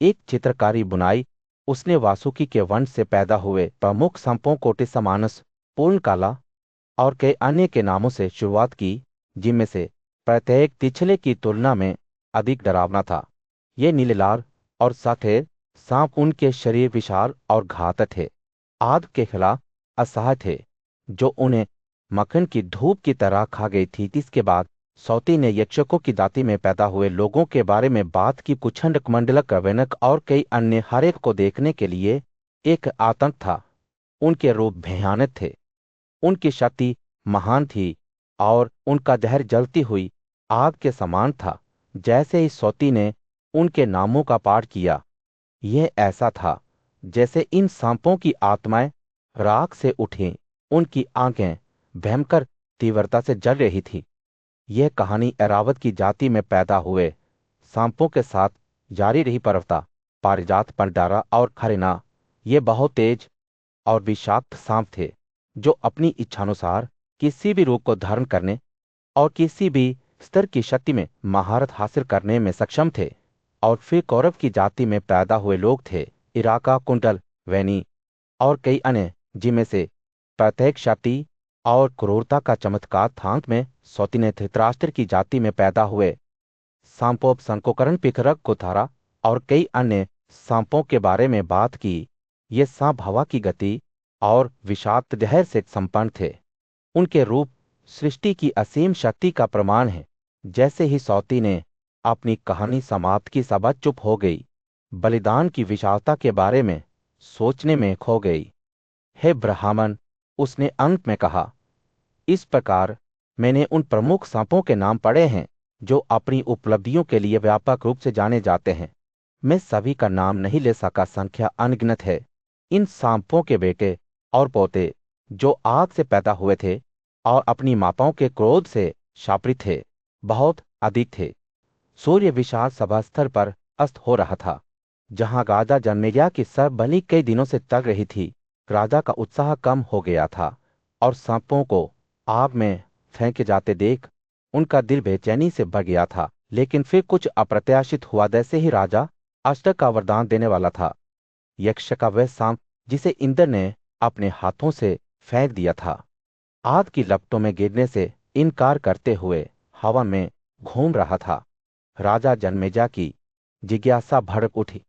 एक चित्रकारी बुनाई। उसने वासुकी के वंश से पैदा हुए प्रमुख सांपों को टिस्सामानस, पूर्णकाला और कई अन्य के नामों से शुरुआत की, जिनमें से प्रत्येक पिछले की तुलना में अधिक डरावना था। ये नीले लाल और सफेद सांप उनके शरीर विशाल और घातक थे, आग के खिलाफ असहाय थे, जो उन्हें मक्खन की धूप की तरह खा गई थी। इसके बाद सौती ने यक्षकों की जाति में पैदा हुए लोगों के बारे में बात की। कुछंड मंडलक वैनक और कई अन्य हर एक को देखने के लिए एक आतंक था। उनके रूप भयानक थे, उनकी शक्ति महान थी और उनका जहर जलती हुई आग के समान था। जैसे ही सौती ने उनके नामों का पाठ किया, यह ऐसा था जैसे इन सांपों की आत्माएं राख से उठें। उनकी आंखें भयंकर तीव्रता से जल रही थी। यह कहानी एरावत की जाति में पैदा हुए सांपों के साथ जारी रही। पर्वता, पारिजात, पंडारा और खरेना ये बहुत तेज और विषाक्त सांप थे, जो अपनी इच्छानुसार किसी भी रूप को धारण करने और किसी भी स्तर की शक्ति में महारत हासिल करने में सक्षम थे। और फिर कौरव की जाति में पैदा हुए लोग थे, इराका, कुंडल, वैनी और कई अन्य, जिनमें से प्रत्येक शक्ति और क्रूरता का चमत्कार था। अंत में सौती ने धृतराष्ट्र की जाति में पैदा हुए सांपोप, संकोकरण, पिखरक, कुथारा और कई अन्य सांपों के बारे में बात की। ये सांप हवा की गति और विषाक्त जहर से संपन्न थे। उनके रूप सृष्टि की असीम शक्ति का प्रमाण है। जैसे ही सौती ने अपनी कहानी समाप्त की, सभा चुप हो गई, बलिदान की विशालता के बारे में सोचने में खो गई। हे ब्राह्मण, उसने अंत में कहा, इस प्रकार मैंने उन प्रमुख सांपों के नाम पढ़े हैं जो अपनी उपलब्धियों के लिए व्यापक रूप से जाने जाते हैं। मैं सभी का नाम नहीं ले सका, संख्या अनगिनत है। इन सांपों के बेटे और पोते जो आग से पैदा हुए थे और अपनी माताओं के क्रोध से शापित थे, बहुत अधिक थे। सूर्य विशाल सभा स्थल पर अस्त हो रहा था, जहां राजा जन्मेजय की सरबली कई दिनों से चल रही थी। राजा का उत्साह कम हो गया था और सांपों को आग में फेंके जाते देख उनका दिल बेचैनी से भर गया था। लेकिन फिर कुछ अप्रत्याशित हुआ। जैसे ही राजा अष्टक का वरदान देने वाला था, यक्ष का वह सांप जिसे इंद्र ने अपने हाथों से फेंक दिया था, आग की लपटों में गिरने से इनकार करते हुए हवा में घूम रहा था। राजा जन्मेजय की जिज्ञासा भड़क उठी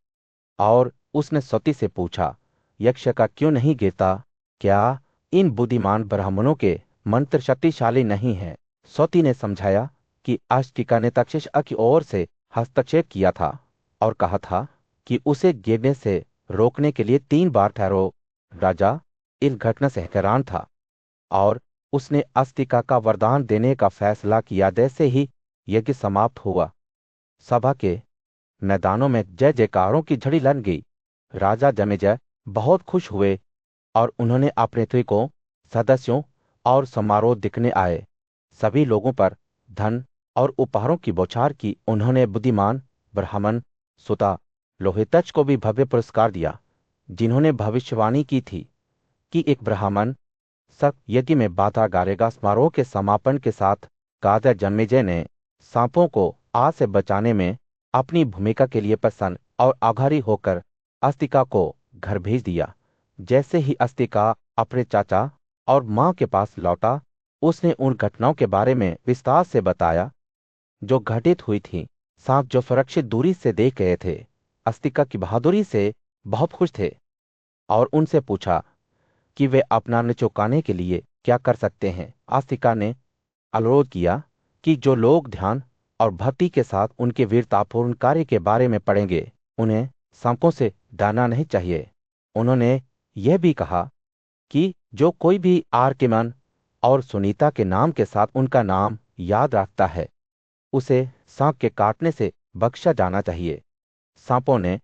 और उसने सती से पूछा, यक्ष का क्यों नहीं गिरता? क्या इन बुद्धिमान ब्राह्मणों के मंत्र शक्तिशाली नहीं है? सती ने समझाया कि अष्टिका ने तक्षशिला की ओर से हस्तक्षेप किया था और कहा था कि उसे गिरने से रोकने के लिए 3 बार ठहरो। राजा इस घटना से हैरान था और उसने अस्तिका का वरदान देने का फैसला किया। जैसे ही यज्ञ समाप्त हुआ, सभा के मैदानों में जय जयकारों की झड़ी लग गई। राजा जन्मेजय बहुत खुश हुए और उन्होंने अपने त्रिकों, सदस्यों और समारोह दिखने आए सभी लोगों पर धन और उपहारों की बौछार की। उन्होंने बुद्धिमान ब्राह्मण सुता लोहितच को भी भव्य पुरस्कार दिया, जिन्होंने भविष्यवाणी की थी कि एक ब्राह्मण सब यज्ञ में बाधा गारेगा। समारोह के समापन के साथ राजा जन्मेजय ने सांपों को आग से बचाने में अपनी भूमिका के लिए प्रसन्न और आभारी होकर अस्तिका को घर भेज दिया। जैसे ही अस्तिका अपने चाचा और मां के पास लौटा, उसने उन घटनाओं के बारे में विस्तार से बताया जो घटित हुई थी। सांप जो सुरक्षित दूरी से देख गए थे, अस्तिका की बहादुरी से बहुत खुश थे और उनसे पूछा कि वे अपना न चुकाने के लिए क्या कर सकते हैं। अस्तिका ने अनुरोध किया कि जो लोग ध्यान और भक्ति के साथ उनके वीरतापूर्ण कार्य के बारे में पढ़ेंगे, उन्हें सांपों से डरना नहीं चाहिए। उन्होंने यह भी कहा कि जो कोई भी आर्किमन और सुनीता के नाम के साथ उनका नाम याद रखता है, उसे सांप के काटने से बख्शा जाना चाहिए। सांपों ने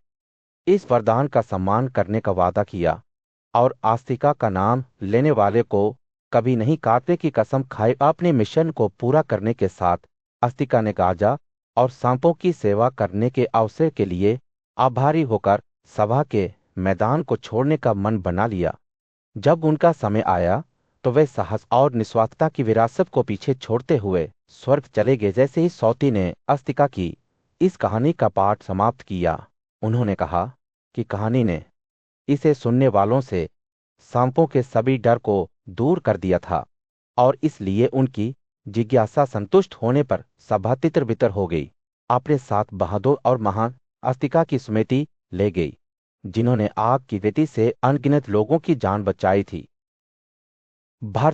इस वरदान का सम्मान करने का वादा किया और आस्तिका का नाम लेने वाले को कभी नहीं काटने की कसम खाई। अपने मिशन को पूरा करने के साथ अस्तिका ने राजा और सांपों की सेवा करने के अवसर के लिए आभारी होकर सभा के मैदान को छोड़ने का मन बना लिया। जब उनका समय आया तो वे साहस और निस्वार्थता की विरासत को पीछे छोड़ते हुए स्वर्ग चले गए। जैसे ही सौती ने अस्तिका की इस कहानी का पाठ समाप्त किया, उन्होंने कहा कि कहानी ने इसे सुनने वालों से सांपों के सभी डर को दूर कर दिया था और इसलिए उनकी जिज्ञासा संतुष्ट होने पर सभा तितर बितर हो गई। अपने साथ बहादुर और महान अस्तिका की स्मृति ले गई। जिन्होंने आग की विधि से अनगिनत लोगों की जान बचाई थी। भारत